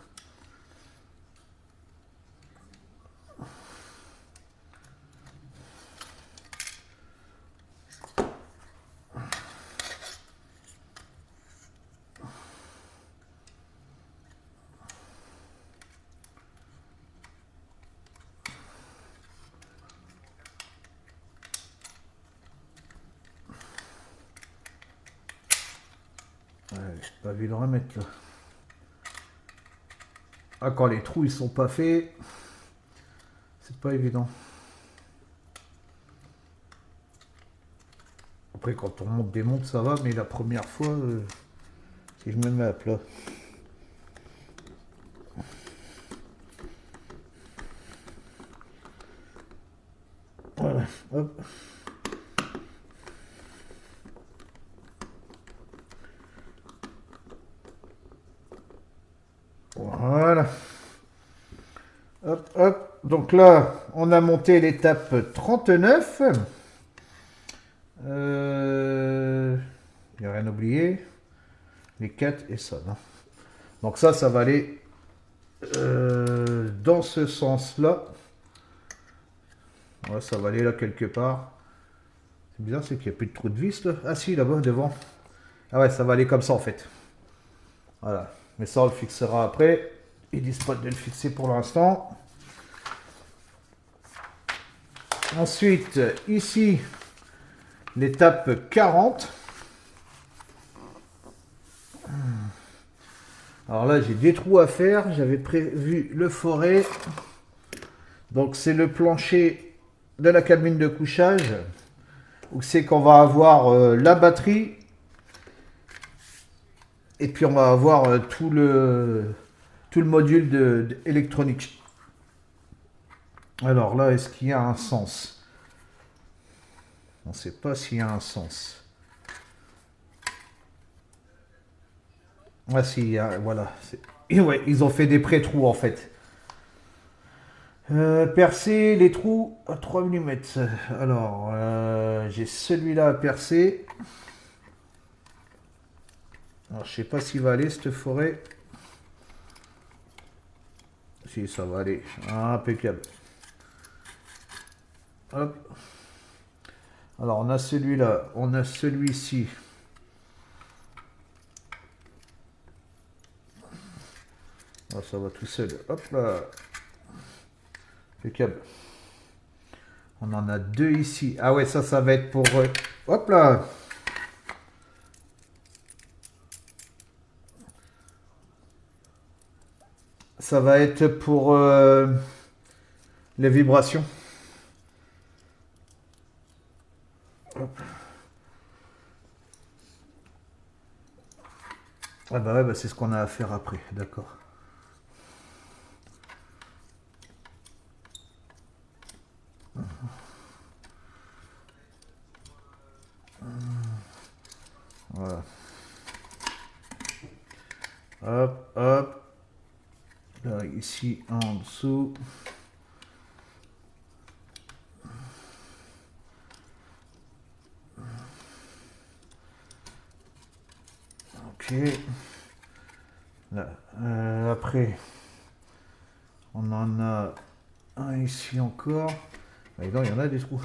S1: Ouais, j'ai pas vu le remettre, là. Ah, quand les trous, ils sont pas faits, c'est pas évident. Après, quand on monte des montes, ça va, mais la première fois, si je me mets à plat. Voilà, hop. Voilà. Hop, hop. Donc là, on a monté l'étape 39. Il n'y a rien oublié. Les 4 et ça. Non. Donc ça va aller dans ce sens-là. Ouais, ça va aller là quelque part. C'est bizarre, c'est qu'il n'y a plus de trou de vis là. Ah si, là-bas, devant. Ah ouais, ça va aller comme ça en fait. Voilà. Mais ça, on le fixera après. Ils disent pas de le fixer pour l'instant. Ensuite, ici, l'étape 40. Alors là, j'ai des trous à faire. J'avais prévu le forêt. Donc, c'est le plancher de la cabine de couchage. Où c'est qu'on va avoir la batterie. Et puis, on va avoir tout le module électronique. Alors là, est-ce qu'il y a un sens? On ne sait pas s'il y a un sens. Ah si, voilà. Et ouais, ils ont fait des pré-trous en fait. Percer les trous à 3 mm. Alors, j'ai celui-là à percer. Alors, je sais pas s'il va aller cette forêt. Si, ça va aller. Impeccable. Hop. Alors, on a celui-là. On a celui-ci. Ah, ça va tout seul. Hop là. Impeccable. On en a deux ici. Ah ouais, ça va être pour... hop là. Ça va être pour les vibrations. Hop. Ah bah ouais, bah c'est ce qu'on a à faire après, d'accord. Voilà. Hop, hop. Là, ici, en dessous. Ok. Là, après, on en a un ici encore. Ah, il y en a des trous.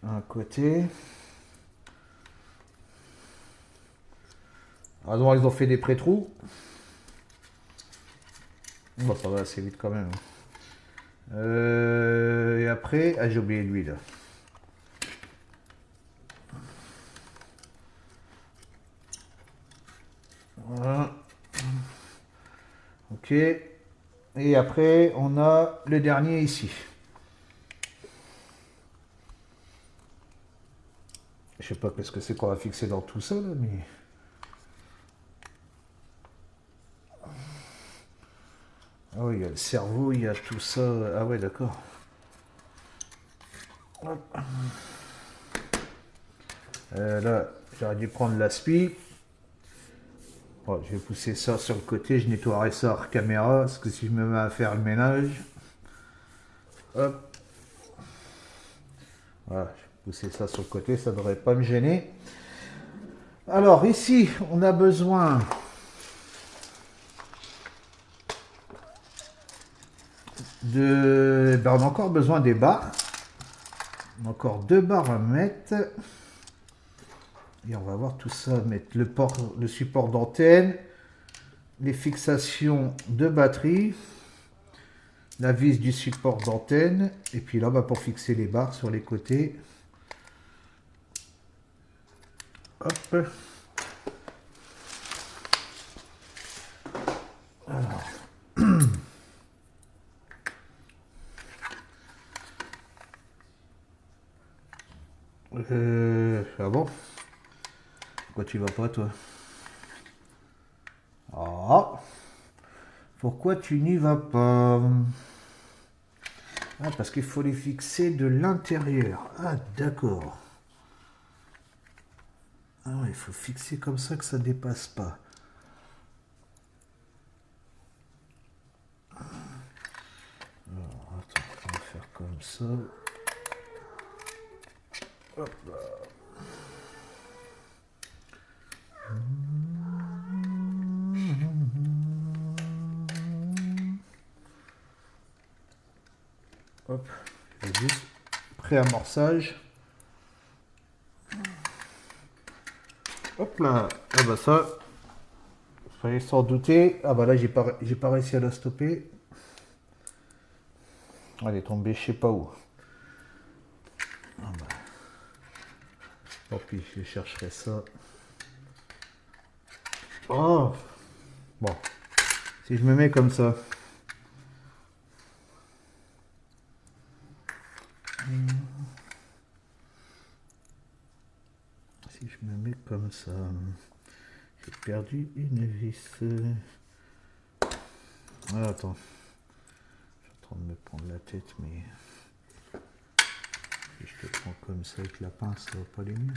S1: Un côté. Ah non, ils ont fait des pré-trous. Bon, ça va assez vite quand même. Et après, ah j'ai oublié lui là. Voilà. Ok. Et après, on a le dernier ici. Je sais pas qu'est-ce que c'est qu'on va fixer dans tout ça là, mais... Ah oui, il y a le cerveau, il y a tout ça. Ah ouais, d'accord. Là, j'aurais dû prendre l'aspi. Bon, je vais pousser ça sur le côté, je nettoierai ça hors caméra, parce que si je me mets à faire le ménage... Hop. Voilà, je vais pousser ça sur le côté, ça ne devrait pas me gêner. Alors ici, on a besoin de... Ben, on a encore besoin des barres. On a encore deux barres à mettre. Et on va voir tout ça, mettre le support d'antenne, les fixations de batterie, la vis du support d'antenne, et puis là, pour fixer les barres sur les côtés. Hop. Alors. Ah bon? Pourquoi tu vas pas, toi? Ah. Pourquoi tu n'y vas pas? Ah, parce qu'il faut les fixer de l'intérieur. Ah, d'accord. Ah ouais, il faut fixer comme ça que ça dépasse pas. Alors, attends, on va faire comme ça. Hop là. Hop, juste pré-amorçage. Hop là, ah bah ça, fallait s'en douter. Ah bah là, j'ai pas réussi à la stopper. Elle est tombée, je sais pas où. Ah bah. Tant pis, je chercherai ça. Oh, bon, si je me mets comme ça. Si je me mets comme ça, j'ai perdu une vis. Ah, attends, je suis en train de me prendre la tête, mais si je te prends comme ça avec la pince, ça va pas aller mieux.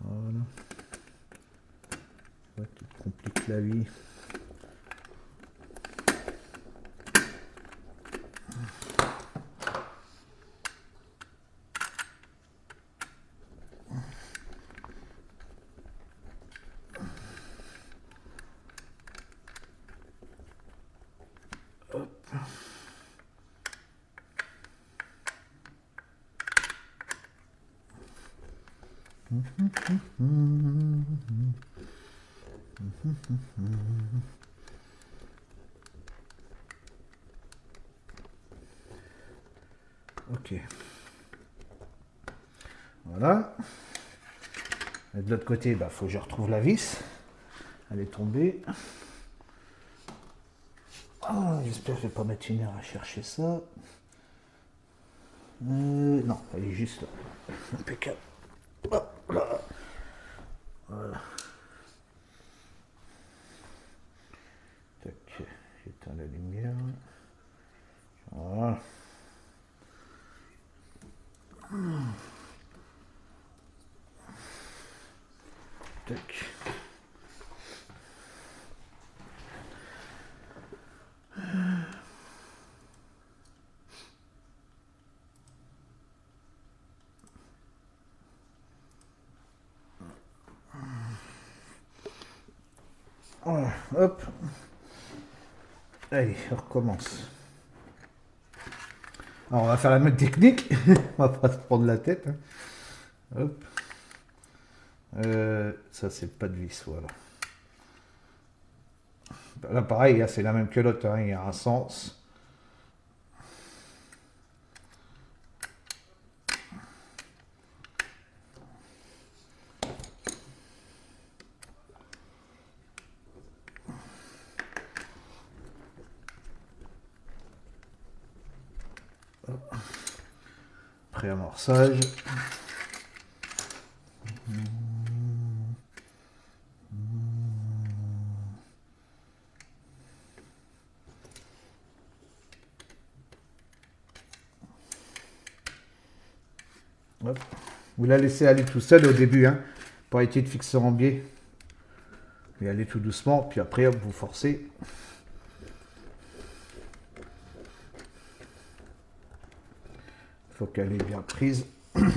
S1: Voilà. Ouais, tu te compliques la vie. Hop. Ok. Voilà. Et de l'autre côté, il faut que je retrouve la vis. Elle est tombée. Oh, j'espère que je vais pas mettre une heure à chercher ça. Non, elle est juste là. Impeccable. Hop là. Voilà. Tac, j'éteins la lumière. Voilà. Tac. Voilà, hop. Allez, on recommence. Alors, on va faire la même technique. On va pas se prendre la tête. Hein. Hop. Ça, c'est pas de vis, voilà. Là, pareil, c'est la même que l'autre. Hein. Il y a un sens. Pré-amorçage. Hop. Vous la laissez aller tout seul au début, hein, pour éviter de fixer en biais. Et aller tout doucement, puis après, hop, vous forcez. Il faut qu'elle est bien prise. Parce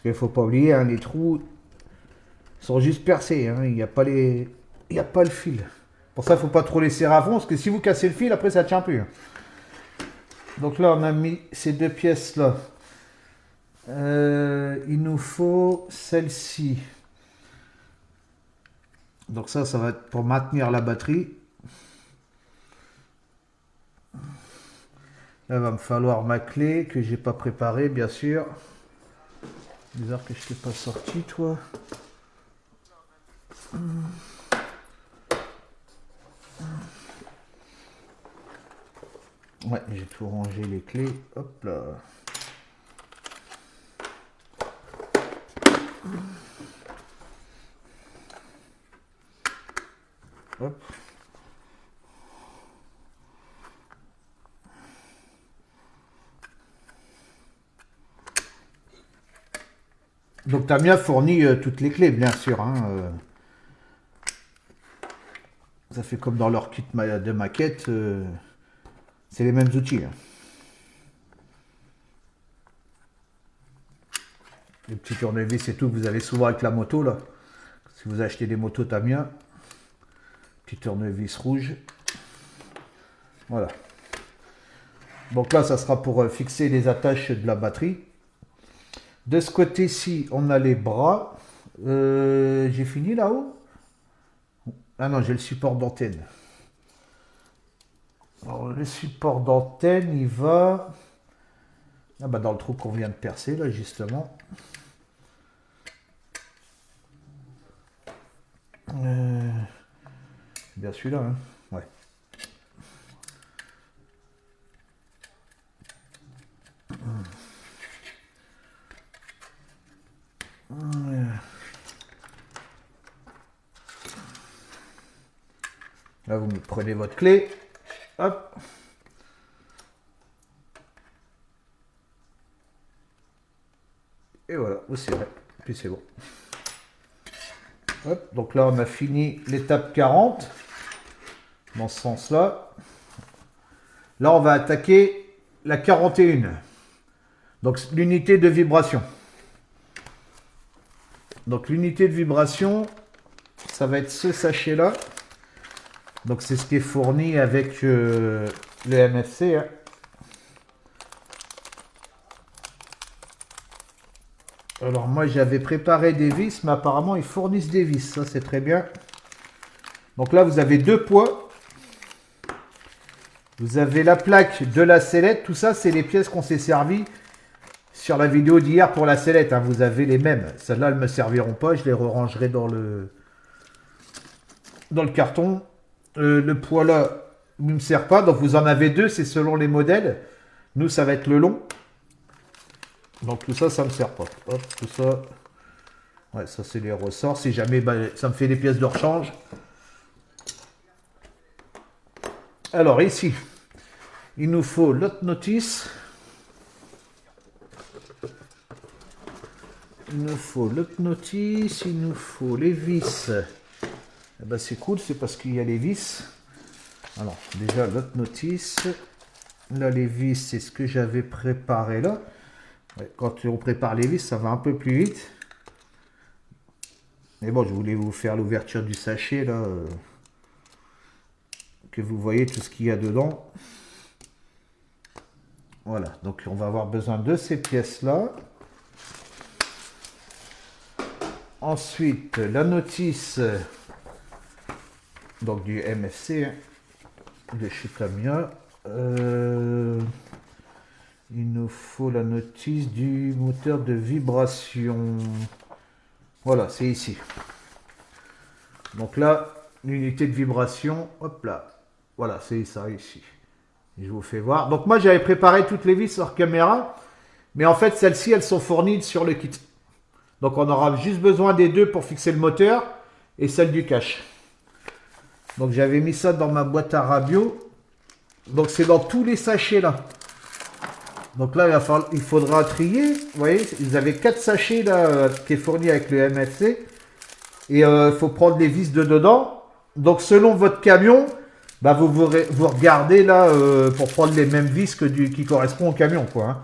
S1: qu'il ne faut pas oublier, hein, les trous sont juste percés. Hein, il n'y a pas les... Il n'y a pas le fil. Pour ça, il ne faut pas trop laisser à fond, parce que si vous cassez le fil, après, ça ne tient plus. Hein. Donc là, on a mis ces deux pièces-là. Il nous faut celle-ci. Donc ça va être pour maintenir la batterie. Là, il va me falloir ma clé que j'ai pas préparée, bien sûr. Bizarre que je t'ai pas sorti, toi. Ouais, j'ai tout rangé les clés. Hop là. Hop. Donc, tu as bien fourni toutes les clés, bien sûr. Hein, ça fait comme dans leur kit de maquette. C'est les mêmes outils. Hein. Les petits tournevis et tout que vous avez souvent avec la moto, là. Si vous achetez des motos Tamiya. Petit tournevis rouge. Voilà. Donc là, ça sera pour fixer les attaches de la batterie. De ce côté-ci, on a les bras. J'ai fini là-haut? Ah non, j'ai le support d'antenne. Alors, le support d'antenne, il va... Ah bah dans le trou qu'on vient de percer, là, justement. C'est bien celui-là, hein. Ouais. Là, vous me prenez votre clé. Hop. Et voilà, vous serrez. Puis c'est bon. Hop. Donc là, on a fini l'étape 40. Dans ce sens-là. Là, on va attaquer la 41. Donc, l'unité de vibration. Donc, l'unité de vibration, ça va être ce sachet-là. Donc, c'est ce qui est fourni avec le MFC. Hein. Alors, moi, j'avais préparé des vis, mais apparemment, ils fournissent des vis. Ça, c'est très bien. Donc là, vous avez deux poids. Vous avez la plaque de la sellette. Tout ça, c'est les pièces qu'on s'est servi sur la vidéo d'hier pour la sellette. Hein. Vous avez les mêmes. Celles-là, elles ne me serviront pas. Je les rangerai dans le carton. Le poids là ne me sert pas. Donc, vous en avez deux. C'est selon les modèles. Nous, ça va être le long. Donc, tout ça, ça ne me sert pas. Hop, tout ça. Ouais, ça, c'est les ressorts. Si jamais, bah, ça me fait des pièces de rechange. Alors, ici, il nous faut l'autre notice. Il nous faut l'autre notice. Il nous faut les vis. Eh ben, c'est cool, c'est parce qu'il y a les vis. Alors, déjà, l'autre notice. Là, les vis, c'est ce que j'avais préparé là. Ouais, quand on prépare les vis, ça va un peu plus vite. Mais bon, je voulais vous faire l'ouverture du sachet là. Que vous voyez tout ce qu'il y a dedans. Voilà, donc on va avoir besoin de ces pièces-là. Ensuite, la notice donc du MFC, hein, de chez Tamiya. Il nous faut la notice du moteur de vibration. Voilà, c'est ici. Donc là, l'unité de vibration, hop là. Voilà, c'est ça ici. Je vous fais voir. Donc moi, j'avais préparé toutes les vis hors caméra. Mais en fait, celles-ci, elles sont fournies sur le kit. Donc on aura juste besoin des deux pour fixer le moteur et celle du cache. Donc j'avais mis ça dans ma boîte à radio. Donc c'est dans tous les sachets là. Donc là, il faudra trier. Vous voyez, vous avez 4 sachets là qui est fourni avec le MFC. Et il faut prendre les vis de dedans. Donc selon votre camion, bah, vous regardez là pour prendre les mêmes vis qui correspondent au camion, quoi. Hein.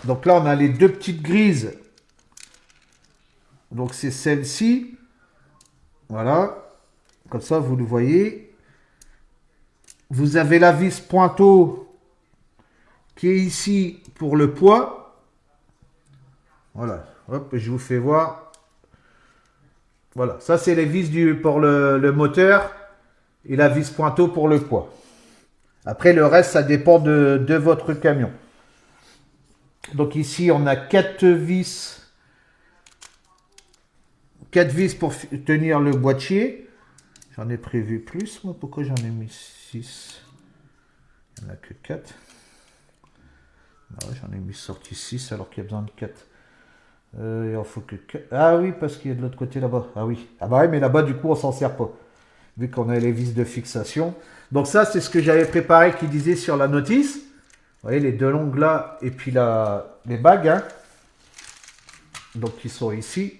S1: Donc là, on a les deux petites grises. Donc c'est celle-ci. Voilà. Comme ça, vous le voyez. Vous avez la vis pointeau qui est ici pour le poids. Voilà. Hop, je vous fais voir. Voilà. Ça, c'est les vis pour le moteur. Et la vis pointeau pour le poids. Après, le reste, ça dépend de votre camion. Donc ici, on a 4 vis. 4 vis pour tenir le boîtier. J'en ai prévu plus, moi. Pourquoi j'en ai mis 6? Il n'y en a que 4. Ah ouais, j'en ai mis sorti 6 alors qu'il y a besoin de 4. Il en faut que 4. Ah oui, parce qu'il y a de l'autre côté là-bas. Ah oui. Ah bah oui, mais là-bas, du coup, on s'en sert pas. Vu qu'on a les vis de fixation. Donc ça, c'est ce que j'avais préparé qui disait sur la notice. Vous voyez, les deux longues là, et puis les bagues. Hein. Donc, qui sont ici.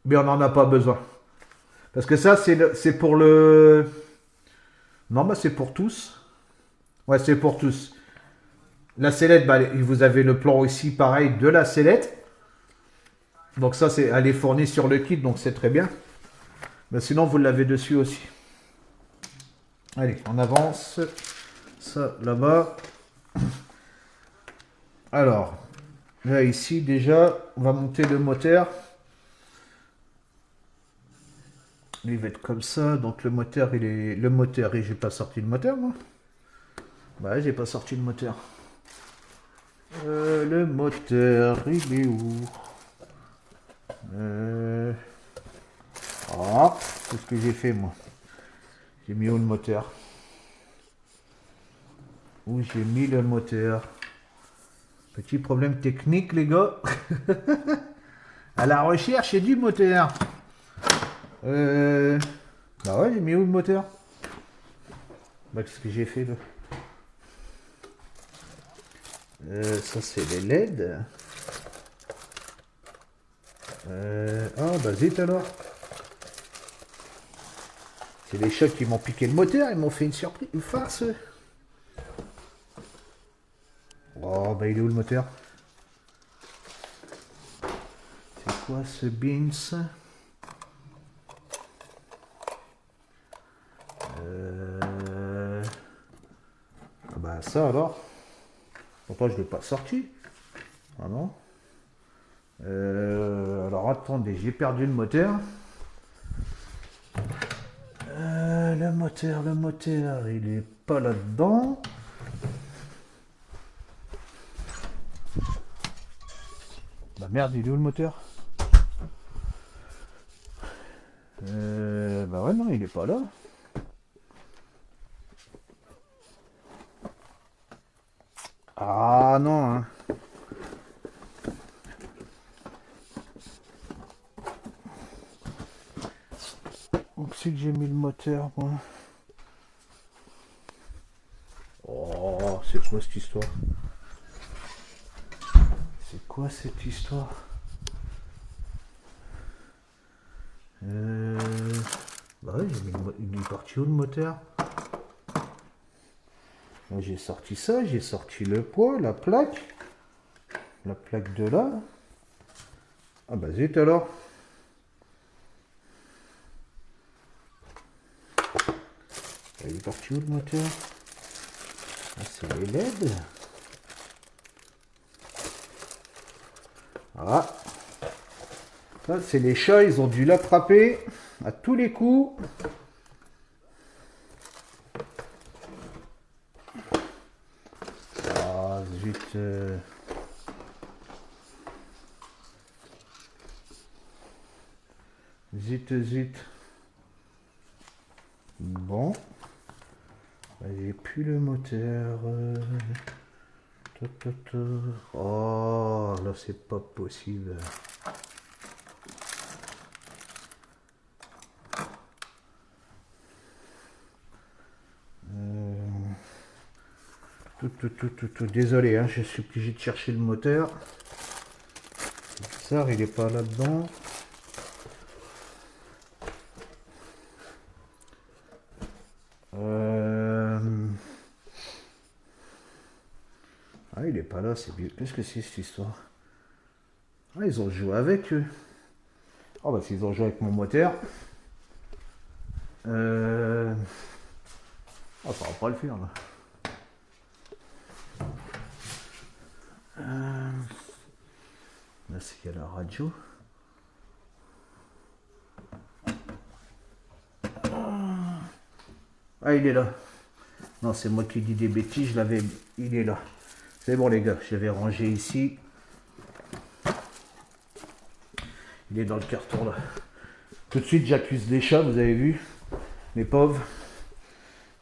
S1: Mais on n'en a pas besoin. Parce que ça, c'est pour le... Non, bah c'est pour tous. Ouais, c'est pour tous. La sellette, bah, vous avez le plan ici, pareil, de la sellette. Donc ça, elle est fournie sur le kit, donc c'est très bien. Mais sinon, vous l'avez dessus aussi. Allez, on avance. ça là-bas. Alors, là ici déjà, on va monter le moteur. Il va être comme ça, donc le moteur, il est... Le moteur, et j'ai pas sorti le moteur, moi. Bah, j'ai pas sorti le moteur. Le moteur, il est où? Ah, c'est ce que j'ai fait, moi. J'ai mis où le moteur? Où j'ai mis le moteur? Petit problème technique, les gars. À la recherche du moteur. Bah ouais, j'ai mis où le moteur? Bah, qu'est-ce que j'ai fait, là? Ça, c'est les LED. Ah, bah zut alors. C'est les chats qui m'ont piqué le moteur, ils m'ont fait une surprise, une farce. Oh, bah il est où le moteur? C'est quoi ce beans? Ah bah ça alors. Pourquoi je ne l'ai pas sorti? Ah non. Alors attendez, j'ai perdu le moteur. Le moteur, il est pas là-dedans. Bah merde, il est où le moteur? Bah ouais, non, il est pas là. Ah non, hein. Donc c'est que j'ai mis le moteur, moi. Oh, c'est quoi cette histoire? C'est quoi cette histoire? Bah ouais, il est parti où le moteur? J'ai sorti ça, j'ai sorti le poids, la plaque de là. Ah bah zut alors. Il est parti où le moteur? Ah, c'est les LED. Ah. Ça, c'est les chats, ils ont dû l'attraper à tous les coups. Ah, zut. Zut. Bon. J'ai plus le moteur. Oh, là, c'est pas possible. Désolé, hein, je suis obligé de chercher le moteur. Ça, il est pas là-dedans. Ah, il est pas là, c'est bien. Qu'est-ce que c'est cette histoire? Ah, ils ont joué avec eux. Oh, bah, s'ils ont joué avec mon moteur. Oh, ça va pas le faire, là. Là, c'est qu'il y a la radio. Ah, il est là. Non, c'est moi qui dis des bêtises, je l'avais... Il est là. C'est bon, les gars, je l'avais rangé ici. Il est dans le carton, là. Tout de suite, j'accuse les chats, vous avez vu? Les pauvres.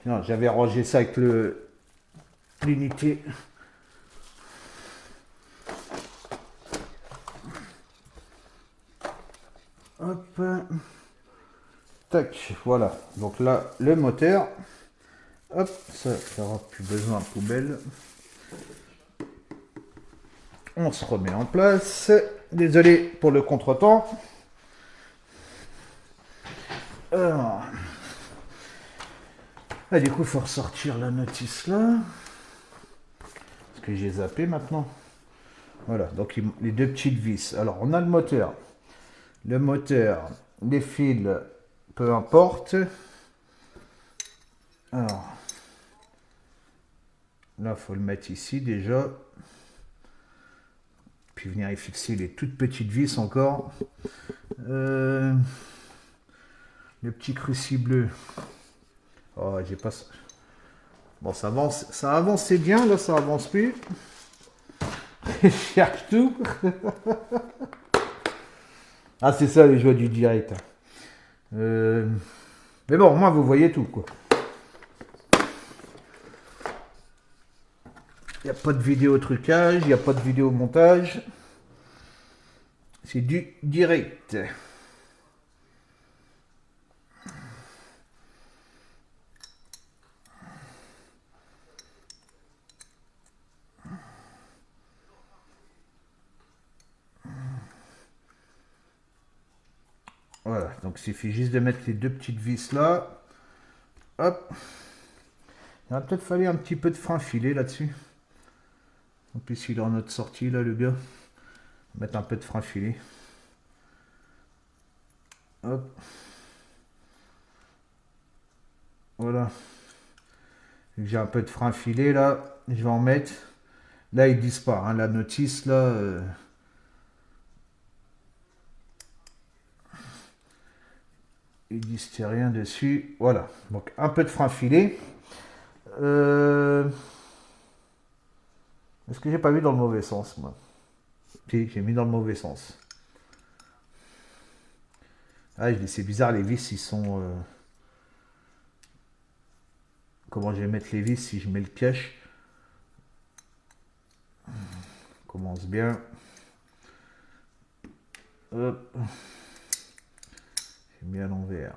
S1: Non, j'avais rangé ça avec l'unité. Hop. Tac, voilà. Donc là, le moteur. Hop, ça n'aura plus besoin de poubelle. On se remet en place. Désolé pour le contretemps. Alors. Ah, du coup, il faut ressortir la notice là. Parce que j'ai zappé maintenant. Voilà, donc les deux petites vis. Alors, on a le moteur. Le moteur, les fils, peu importe. Alors. Là, faut le mettre ici déjà. Puis venir y fixer les toutes petites vis encore. Le petit cruci bleu. Oh, j'ai pas. Bon, ça avance, c'est bien. Là, ça avance plus. Je cherche tout. Ah, c'est ça les joies du direct. Mais bon, au moins vous voyez tout, quoi. Il n'y a pas de vidéo trucage, il n'y a pas de vidéo montage. C'est du direct. Voilà, donc il suffit juste de mettre les deux petites vis là. Hop. Il va peut-être falloir un petit peu de frein filé là-dessus. En plus, il est en notre sortie là, le gars. Mettre un peu de frein filé. Hop. Voilà. J'ai un peu de frein filé là. Je vais en mettre. Là, ils disent pas. Hein, la notice là. Ils disent rien dessus. Voilà. Donc un peu de frein filé. Est-ce que j'ai pas mis dans le mauvais sens, moi? Si, j'ai mis dans le mauvais sens. Ah, c'est bizarre, les vis, ils sont... Comment je vais mettre les vis si je mets le cache? Commence bien. Hop. J'ai mis à l'envers.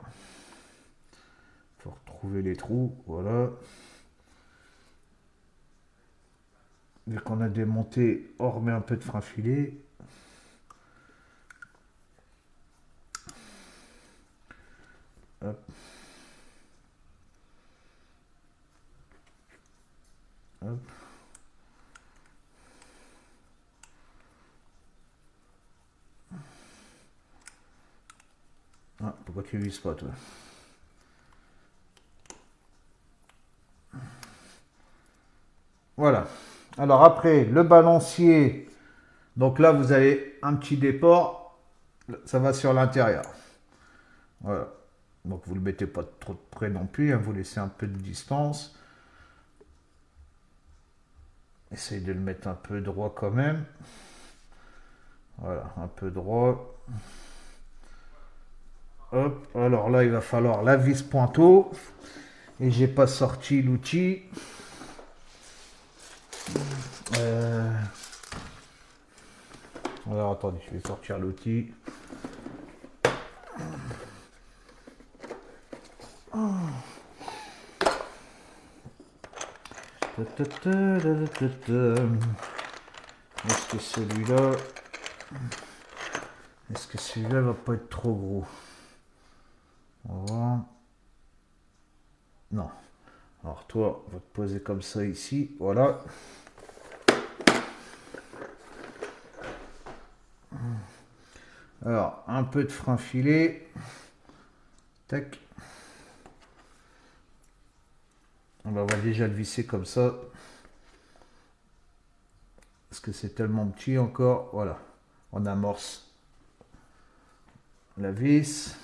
S1: Faut retrouver les trous, voilà. Vu qu'on a démonté, on remet un peu de frein filé. Hop. Hop. Ah, pourquoi tu vises pas, toi? Voilà. Alors après, le balancier. Donc là, vous avez un petit déport. Ça va sur l'intérieur. Voilà. Donc vous ne le mettez pas trop de près non plus. Hein, vous laissez un peu de distance. Essayez de le mettre un peu droit quand même. Voilà, un peu droit. Hop, alors là, il va falloir la vis pointeau. Et j'ai pas sorti l'outil. Alors attendez, je vais sortir l'outil. Est-ce que celui-là... Est-ce que celui-là va pas être trop gros? On va voir. Non. Alors toi, on va te poser comme ça ici. Voilà. Alors, un peu de frein filé. Tac. On va déjà le visser comme ça. Parce que c'est tellement petit encore. Voilà. On amorce la vis.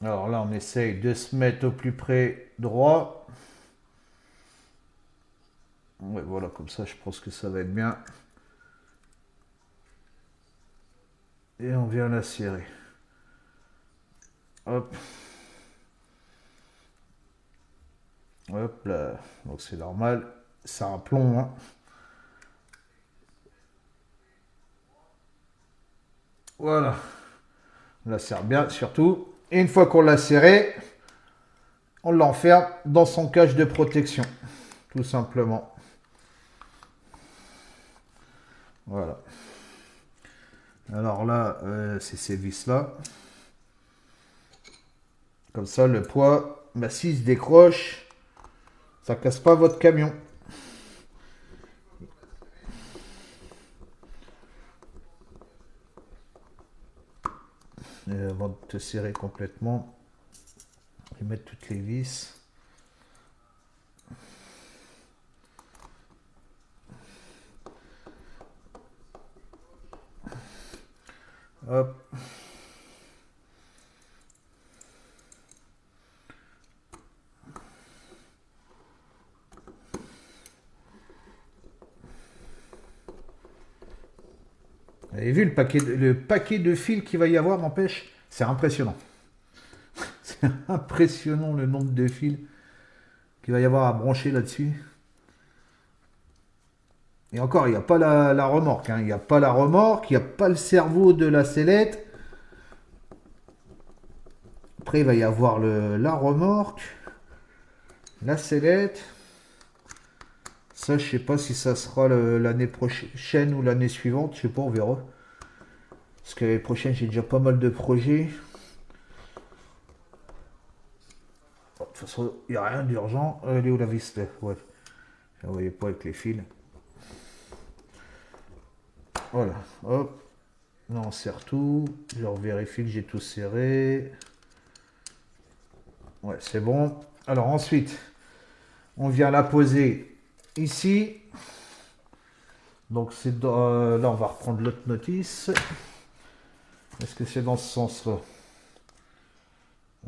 S1: Alors là, on essaye de se mettre au plus près droit. Ouais, voilà, comme ça, je pense que ça va être bien. Et on vient la serrer. Hop. Hop là. Donc c'est normal. C'est un plomb. Hein. Voilà. On la serre bien, surtout. Et une fois qu'on l'a serré, on l'enferme dans son cache de protection. Tout simplement. Voilà. Alors là, c'est ces vis-là. Comme ça, le poids, bah, s'il se décroche, ça casse pas votre camion. Et avant de te serrer complètement, je vais mettre toutes les vis. Hop. Vous avez vu le paquet de fils qu'il va y avoir, n'empêche, c'est impressionnant. C'est impressionnant le nombre de fils qu'il va y avoir à brancher là-dessus. Et encore, il n'y a pas la remorque. Hein. Il n'y a pas la remorque, il n'y a pas le cerveau de la sellette. Après, il va y avoir la remorque, la sellette. Ça, je sais pas si ça sera l'année prochaine ou l'année suivante. Je sais pas, on verra. Parce que l'année prochaine, j'ai déjà pas mal de projets. Bon, de toute façon, il n'y a rien d'urgent. Elle est où la vis là? Ouais. Je ne voyais pas avec les fils. Voilà. Hop. Là, on serre tout. Je vérifie que j'ai tout serré. Ouais, c'est bon. Alors ensuite, on vient la poser ici. Donc c'est là, on va reprendre l'autre notice. Est-ce que c'est dans ce sens-là?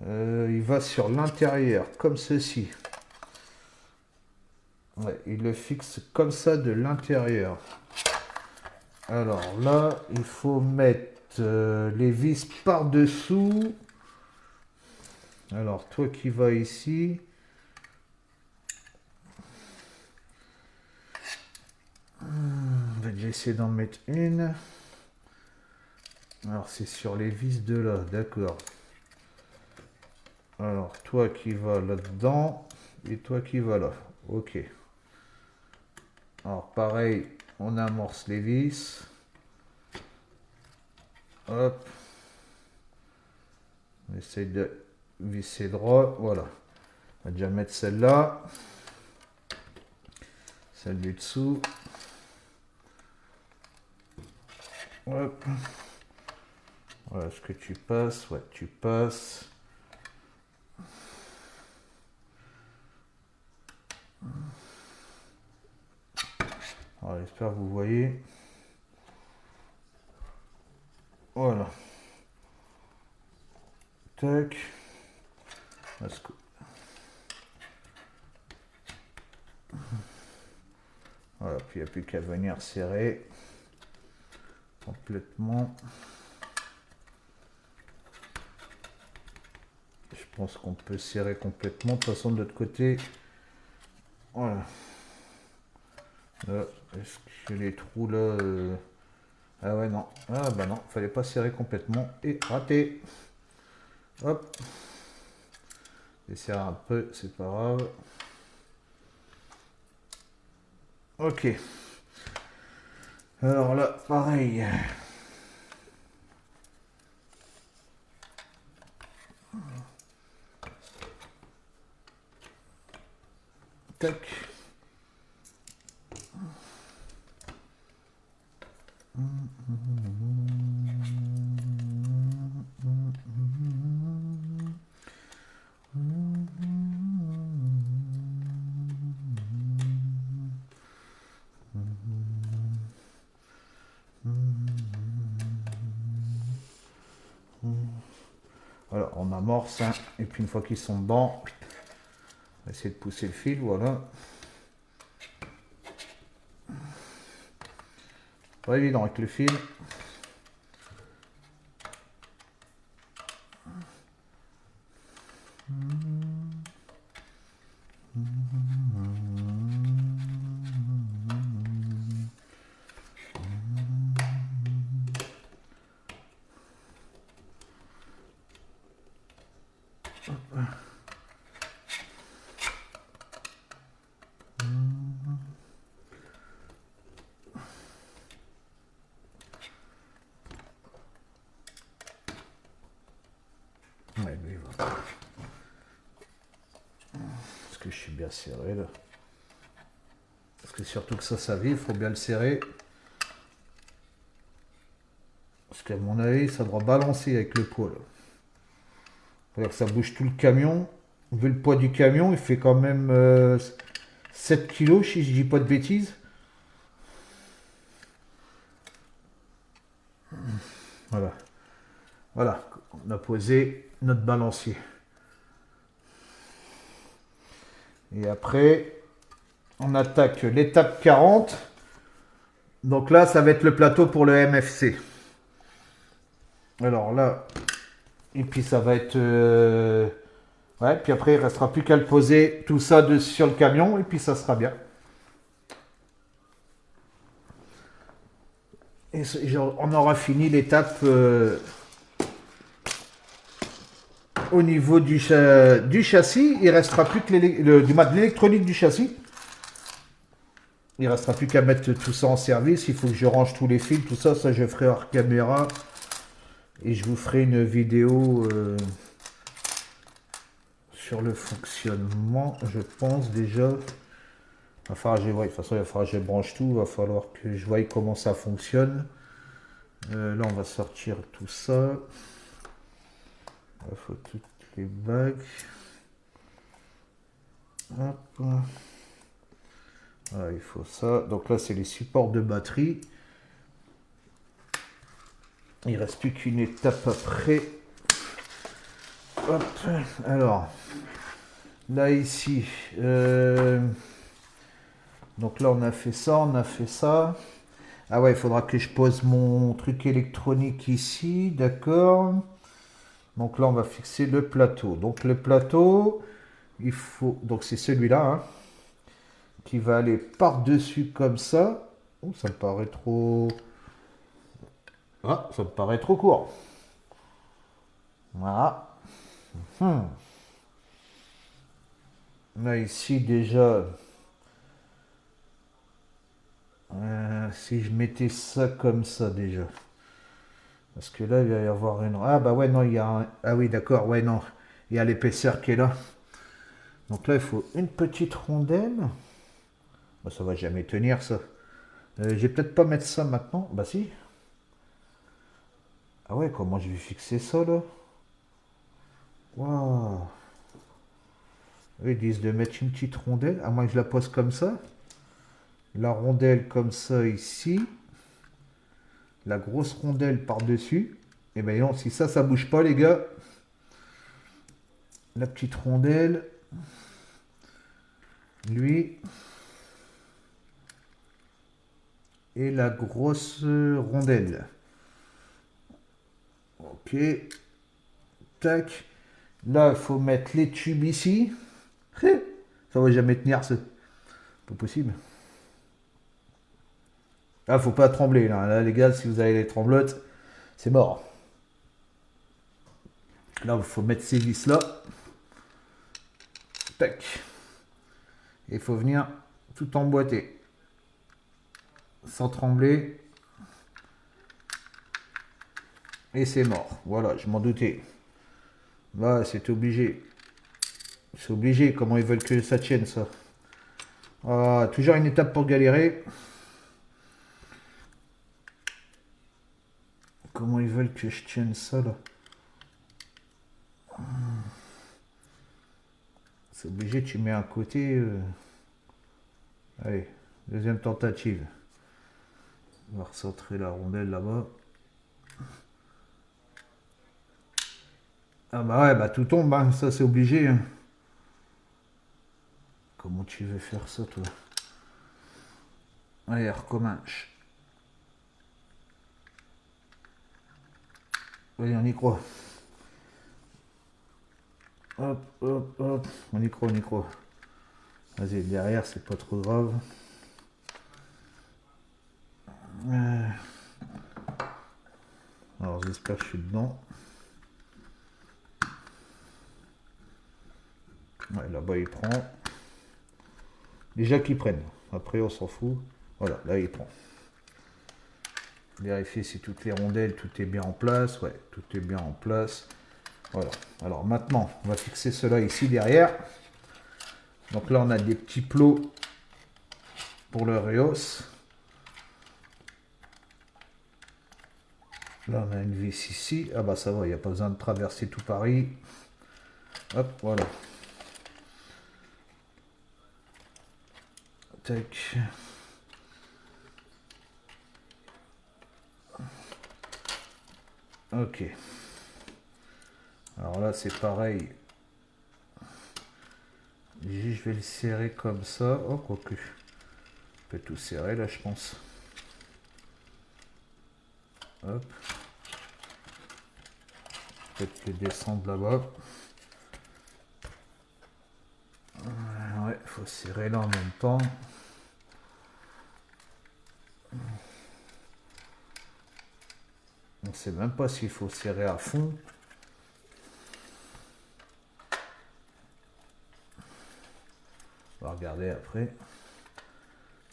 S1: Il va sur l'intérieur, comme ceci. Ouais, il le fixe comme ça de l'intérieur. Alors là, il faut mettre les vis par-dessous. Alors, toi qui vas ici. J'essaie d'en mettre une. Alors, c'est sur les vis de là, d'accord. Alors, toi qui vas là-dedans. Et toi qui vas là. Ok. Alors, pareil, on amorce les vis. Hop. On essaye de visser droit. Voilà. On va déjà mettre celle-là. Celle du dessous. Hop. Voilà, est-ce que tu passes? Ouais, tu passes. Alors, j'espère que vous voyez. Voilà. Tac. Voilà, puis il n'y a plus qu'à venir serrer complètement. Je pense qu'on peut serrer complètement. De toute façon, de l'autre côté, voilà. Là, est-ce que les trous là... Ah ouais, non. Ah bah non, fallait pas serrer complètement. Et raté. Hop. Je vais serrer un peu, c'est pas grave. Ok. Alors là, pareil. Tac. Voilà, on amorce, hein, et puis une fois qu'ils sont dedans, on va essayer de pousser le fil, voilà. Pas évident avec le fil. Ouais, lui, voilà. Est-ce que je suis bien serré là? Parce que surtout que ça vibre, il faut bien le serrer. Parce qu'à mon avis, ça doit balancer avec le poids là. C'est-à-dire que ça bouge tout le camion. Vu le poids du camion, il fait quand même 7 kg si je dis pas de bêtises. Voilà. Voilà, on a posé notre balancier. Et après, on attaque l'étape 40. Donc là, ça va être le plateau pour le MFC. Alors là, et puis ça va être... ouais, puis après, il ne restera plus qu'à le poser tout ça sur le camion, et puis ça sera bien. Et on aura fini l'étape au niveau du châssis. Il ne restera plus que de l'électronique du châssis. Il ne restera plus qu'à mettre tout ça en service. Il faut que je range tous les fils, tout ça. Ça, je ferai hors caméra. Et je vous ferai une vidéo sur le fonctionnement, je pense déjà. Enfin, de toute façon, il va falloir que je branche tout. Il va falloir que je voie comment ça fonctionne. Là, on va sortir tout ça. Il faut toutes les bagues. Hop. Voilà, il faut ça. Donc là, c'est les supports de batterie. Il ne reste plus qu'une étape après. Hop. Alors, là, ici. Donc là, on a fait ça, on a fait ça. Ah ouais, il faudra que je pose mon truc électronique ici, d'accord. Donc là, on va fixer le plateau. Donc le plateau, il faut... Donc c'est celui-là, hein, qui va aller par-dessus comme ça. Oh, ça me paraît trop... Ah, ça me paraît trop court. Voilà. Là, ici, déjà... si je mettais ça comme ça, déjà... Parce que là, il va y avoir une... Ah bah ouais, non, il y a un... Ah oui, d'accord, ouais, non. Il y a l'épaisseur qui est là. Donc là, il faut une petite rondelle. Bah, ça va jamais tenir, ça. Je vais peut-être pas mettre ça maintenant. Bah si. Ah ouais, comment je vais fixer ça, là? Waouh. Ils disent de mettre une petite rondelle. À moins que je la pose comme ça. La rondelle comme ça, ici. La grosse rondelle par-dessus. Et ben non, si ça bouge pas, les gars. La petite rondelle. Lui. Et la grosse rondelle. Ok. Tac. Là, il faut mettre les tubes ici. Ça va jamais tenir, c'est pas possible. Ah, faut pas trembler, là. Là, les gars, si vous avez les tremblotes, c'est mort. Là, il faut mettre ces vis-là. Tac. Il faut venir tout emboîter. Sans trembler. Et c'est mort. Voilà, je m'en doutais. Là, c'est obligé. C'est obligé. Comment ils veulent que ça tienne, ça? Ah, toujours une étape pour galérer. Comment ils veulent que je tienne ça, là? C'est obligé, tu mets un côté... Allez, deuxième tentative. On va recentrer la rondelle là-bas. Ah bah ouais, bah tout tombe, hein. Ça c'est obligé. Hein. Comment tu veux faire ça, toi? Allez, recommence. Allez, on y croit. Hop, hop, hop. On y croit, on y croit. Vas-y, derrière, c'est pas trop grave. Alors, j'espère que je suis dedans. Ouais, là-bas, il prend. Déjà qu'ils prennent. Après, on s'en fout. Voilà, là, il prend. Vérifier si toutes les rondelles, tout est bien en place. Ouais, tout est bien en place. Voilà. Alors, maintenant, on va fixer cela ici derrière. Donc là, on a des petits plots pour le rehausse. Là, on a une vis ici. Ah bah ça va, il n'y a pas besoin de traverser tout Paris. Hop, voilà. Tac. Ok. Alors là, c'est pareil. Je vais le serrer comme ça. Oh, quoique. Je peux tout serrer là, je pense. Hop. Peut-être le descendre là-bas. Ouais, faut serrer là en même temps. On ne sait même pas s'il faut serrer à fond. On va regarder après.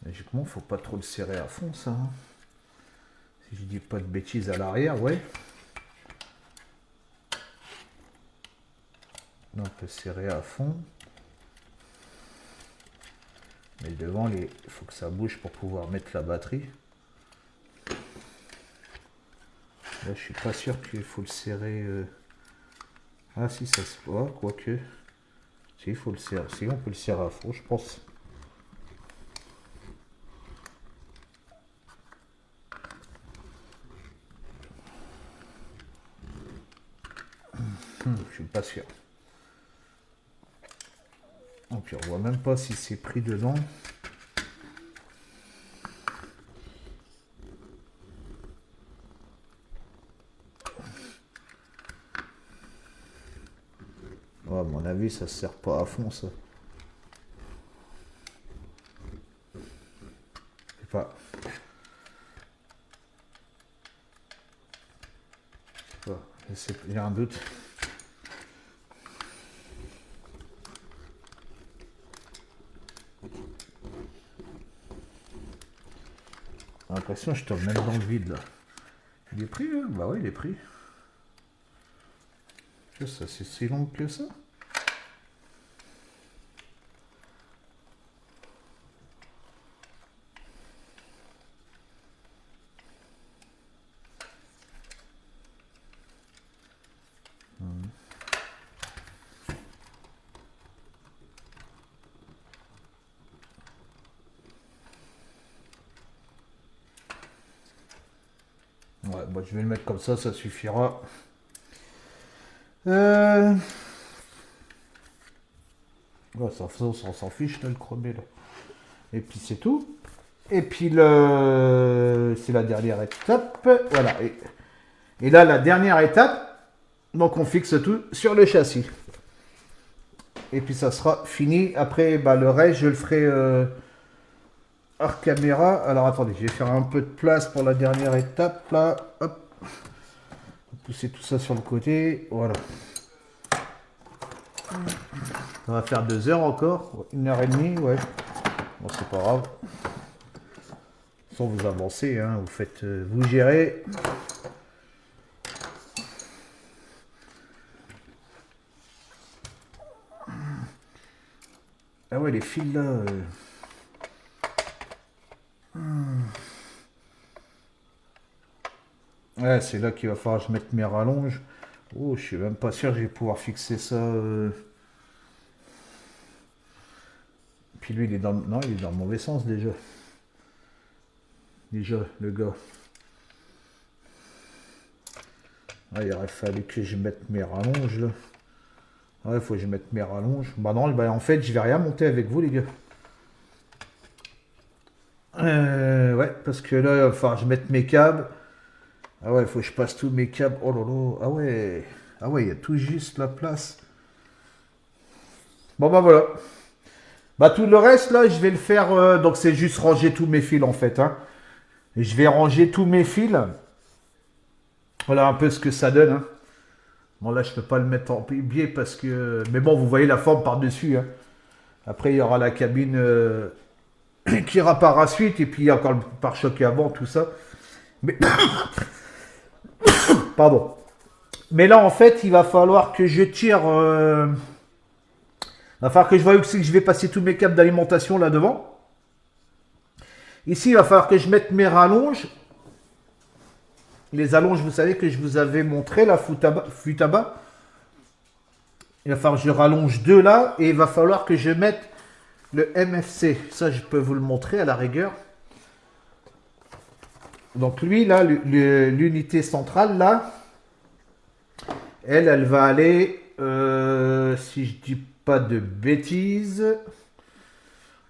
S1: Logiquement, faut pas trop le serrer à fond, ça. Hein. Si je dis pas de bêtises à l'arrière, ouais. Là, on peut serrer à fond. Mais devant, il faut que ça bouge pour pouvoir mettre la batterie. Là, je suis pas sûr qu'il faut le serrer. Ah, si, ça se voit, quoique. Si, il faut le serrer. Si, on peut le serrer à fond, je pense. Je suis pas sûr. Et puis on voit même pas si c'est pris dedans. Ouais, à mon avis, ça se sert pas à fond, ça. Je sais pas. J'ai un doute. J'ai l'impression que je tombe même dans le vide là. Il est pris, hein? Bah ouais, il est pris. Ça, c'est si long que ça? Ouais, bon, je vais le mettre comme ça suffira. Ouais, ça, on s'en fiche, là, le chromé, là. Et puis c'est tout. Et puis c'est la dernière étape. Voilà. Et là, la dernière étape, donc on fixe tout sur le châssis. Et puis ça sera fini. Après, bah, le reste, je le ferai hors caméra. Alors attendez, je vais faire un peu de place pour la dernière étape. Là, hop. Pousser tout ça sur le côté. Voilà. On va faire 2 heures encore. 1h30, ouais. Bon, c'est pas grave. Sans vous avancer, hein. Vous faites, vous gérez. Ah ouais, les fils là. Ouais, c'est là qu'il va falloir que je mette mes rallonges. Oh, je suis même pas sûr que je vais pouvoir fixer ça. Puis lui, il est dans... Non, il est dans le mauvais sens déjà. Déjà, le gars. Ah, il aurait fallu que je mette mes rallonges là. Ouais, il faut que je mette mes rallonges. Bah non, bah en fait, je vais rien monter avec vous, les gars. Ouais, parce que là, enfin, je mette mes câbles. Ah ouais, il faut que je passe tous mes câbles. Oh là là, ah ouais. Ah ouais, il y a tout juste la place. Bon bah voilà. Bah tout le reste là, je vais le faire. Donc c'est juste ranger tous mes fils en fait. Hein. Je vais ranger tous mes fils. Voilà un peu ce que ça donne. Hein. Bon là, je peux pas le mettre en biais parce que. Mais bon, vous voyez la forme par-dessus. Hein. Après, il y aura la cabine qui ira par la suite. Et puis, il y a encore le pare-choc avant, tout ça. Mais... Pardon. Mais là, en fait, il va falloir que je tire... Il va falloir que je voie où c'est que je vais passer tous mes câbles d'alimentation là devant. Ici, il va falloir que je mette mes rallonges. Les allonges, vous savez que je vous avais montré, la fut à bas. Il va falloir que je rallonge 2 là. Et il va falloir que je mette le MFC. Ça, je peux vous le montrer à la rigueur. Donc lui, là, l'unité centrale, là, Elle va aller, si je dis pas de bêtises,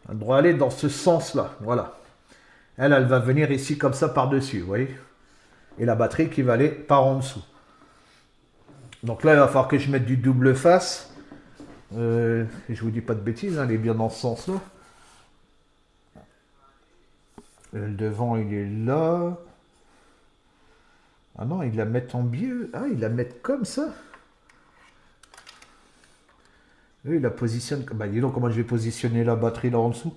S1: elle doit aller dans ce sens-là. Voilà. Elle va venir ici comme ça par-dessus, vous voyez. Et la batterie qui va aller par en dessous. Donc là, il va falloir que je mette du double face. Et je vous dis pas de bêtises, hein, elle est bien dans ce sens-là. Le devant, il est là. Ah non, ils la mettent en biais. Ah, ils la mettent comme ça. Eux, ils la positionnent. Bah, dis donc comment je vais positionner la batterie là en dessous.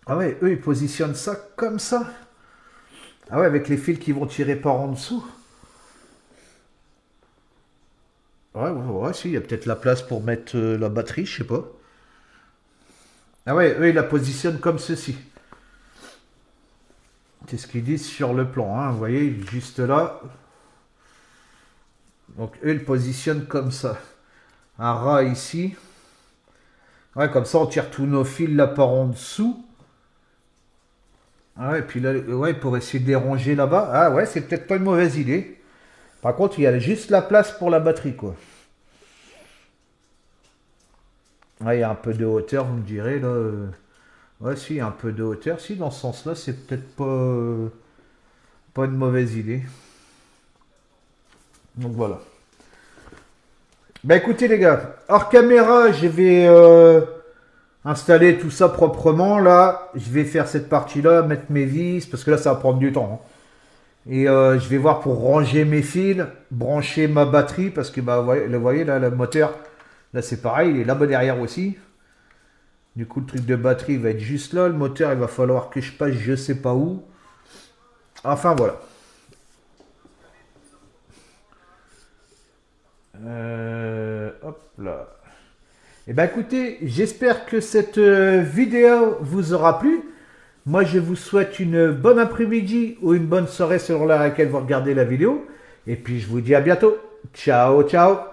S1: Ah ouais, eux, ils positionnent ça comme ça. Ah ouais, avec les fils qui vont tirer par en dessous. Ouais, si, il y a peut-être la place pour mettre la batterie, je sais pas. Ah ouais, eux, ils la positionnent comme ceci. C'est ce qu'ils disent sur le plan, hein, vous voyez, juste là. Donc eux, ils positionnent comme ça. Un ras ici. Ouais, comme ça, on tire tous nos fils là par en dessous. Ah ouais, et puis là, ouais, pour essayer de les ranger là-bas. Ah ouais, c'est peut-être pas une mauvaise idée. Par contre, il y a juste la place pour la batterie, quoi. Ouais, il y a un peu de hauteur, vous me direz, là. Ouais, si, il y a un peu de hauteur. Si, dans ce sens-là, c'est peut-être pas une mauvaise idée. Donc voilà. Bah écoutez les gars, hors caméra, je vais installer tout ça proprement. Là, je vais faire cette partie-là, mettre mes vis, parce que là, ça va prendre du temps, hein. Et je vais voir pour ranger mes fils, brancher ma batterie, parce que bah, vous voyez là, le moteur, là c'est pareil, il est là-bas derrière aussi. Du coup, le truc de batterie va être juste là. Le moteur, il va falloir que je passe je sais pas où. Enfin voilà. Hop là. Eh bien écoutez, j'espère que cette vidéo vous aura plu. Moi je vous souhaite une bonne après-midi ou une bonne soirée selon laquelle vous regardez la vidéo. Et puis je vous dis à bientôt. Ciao, ciao.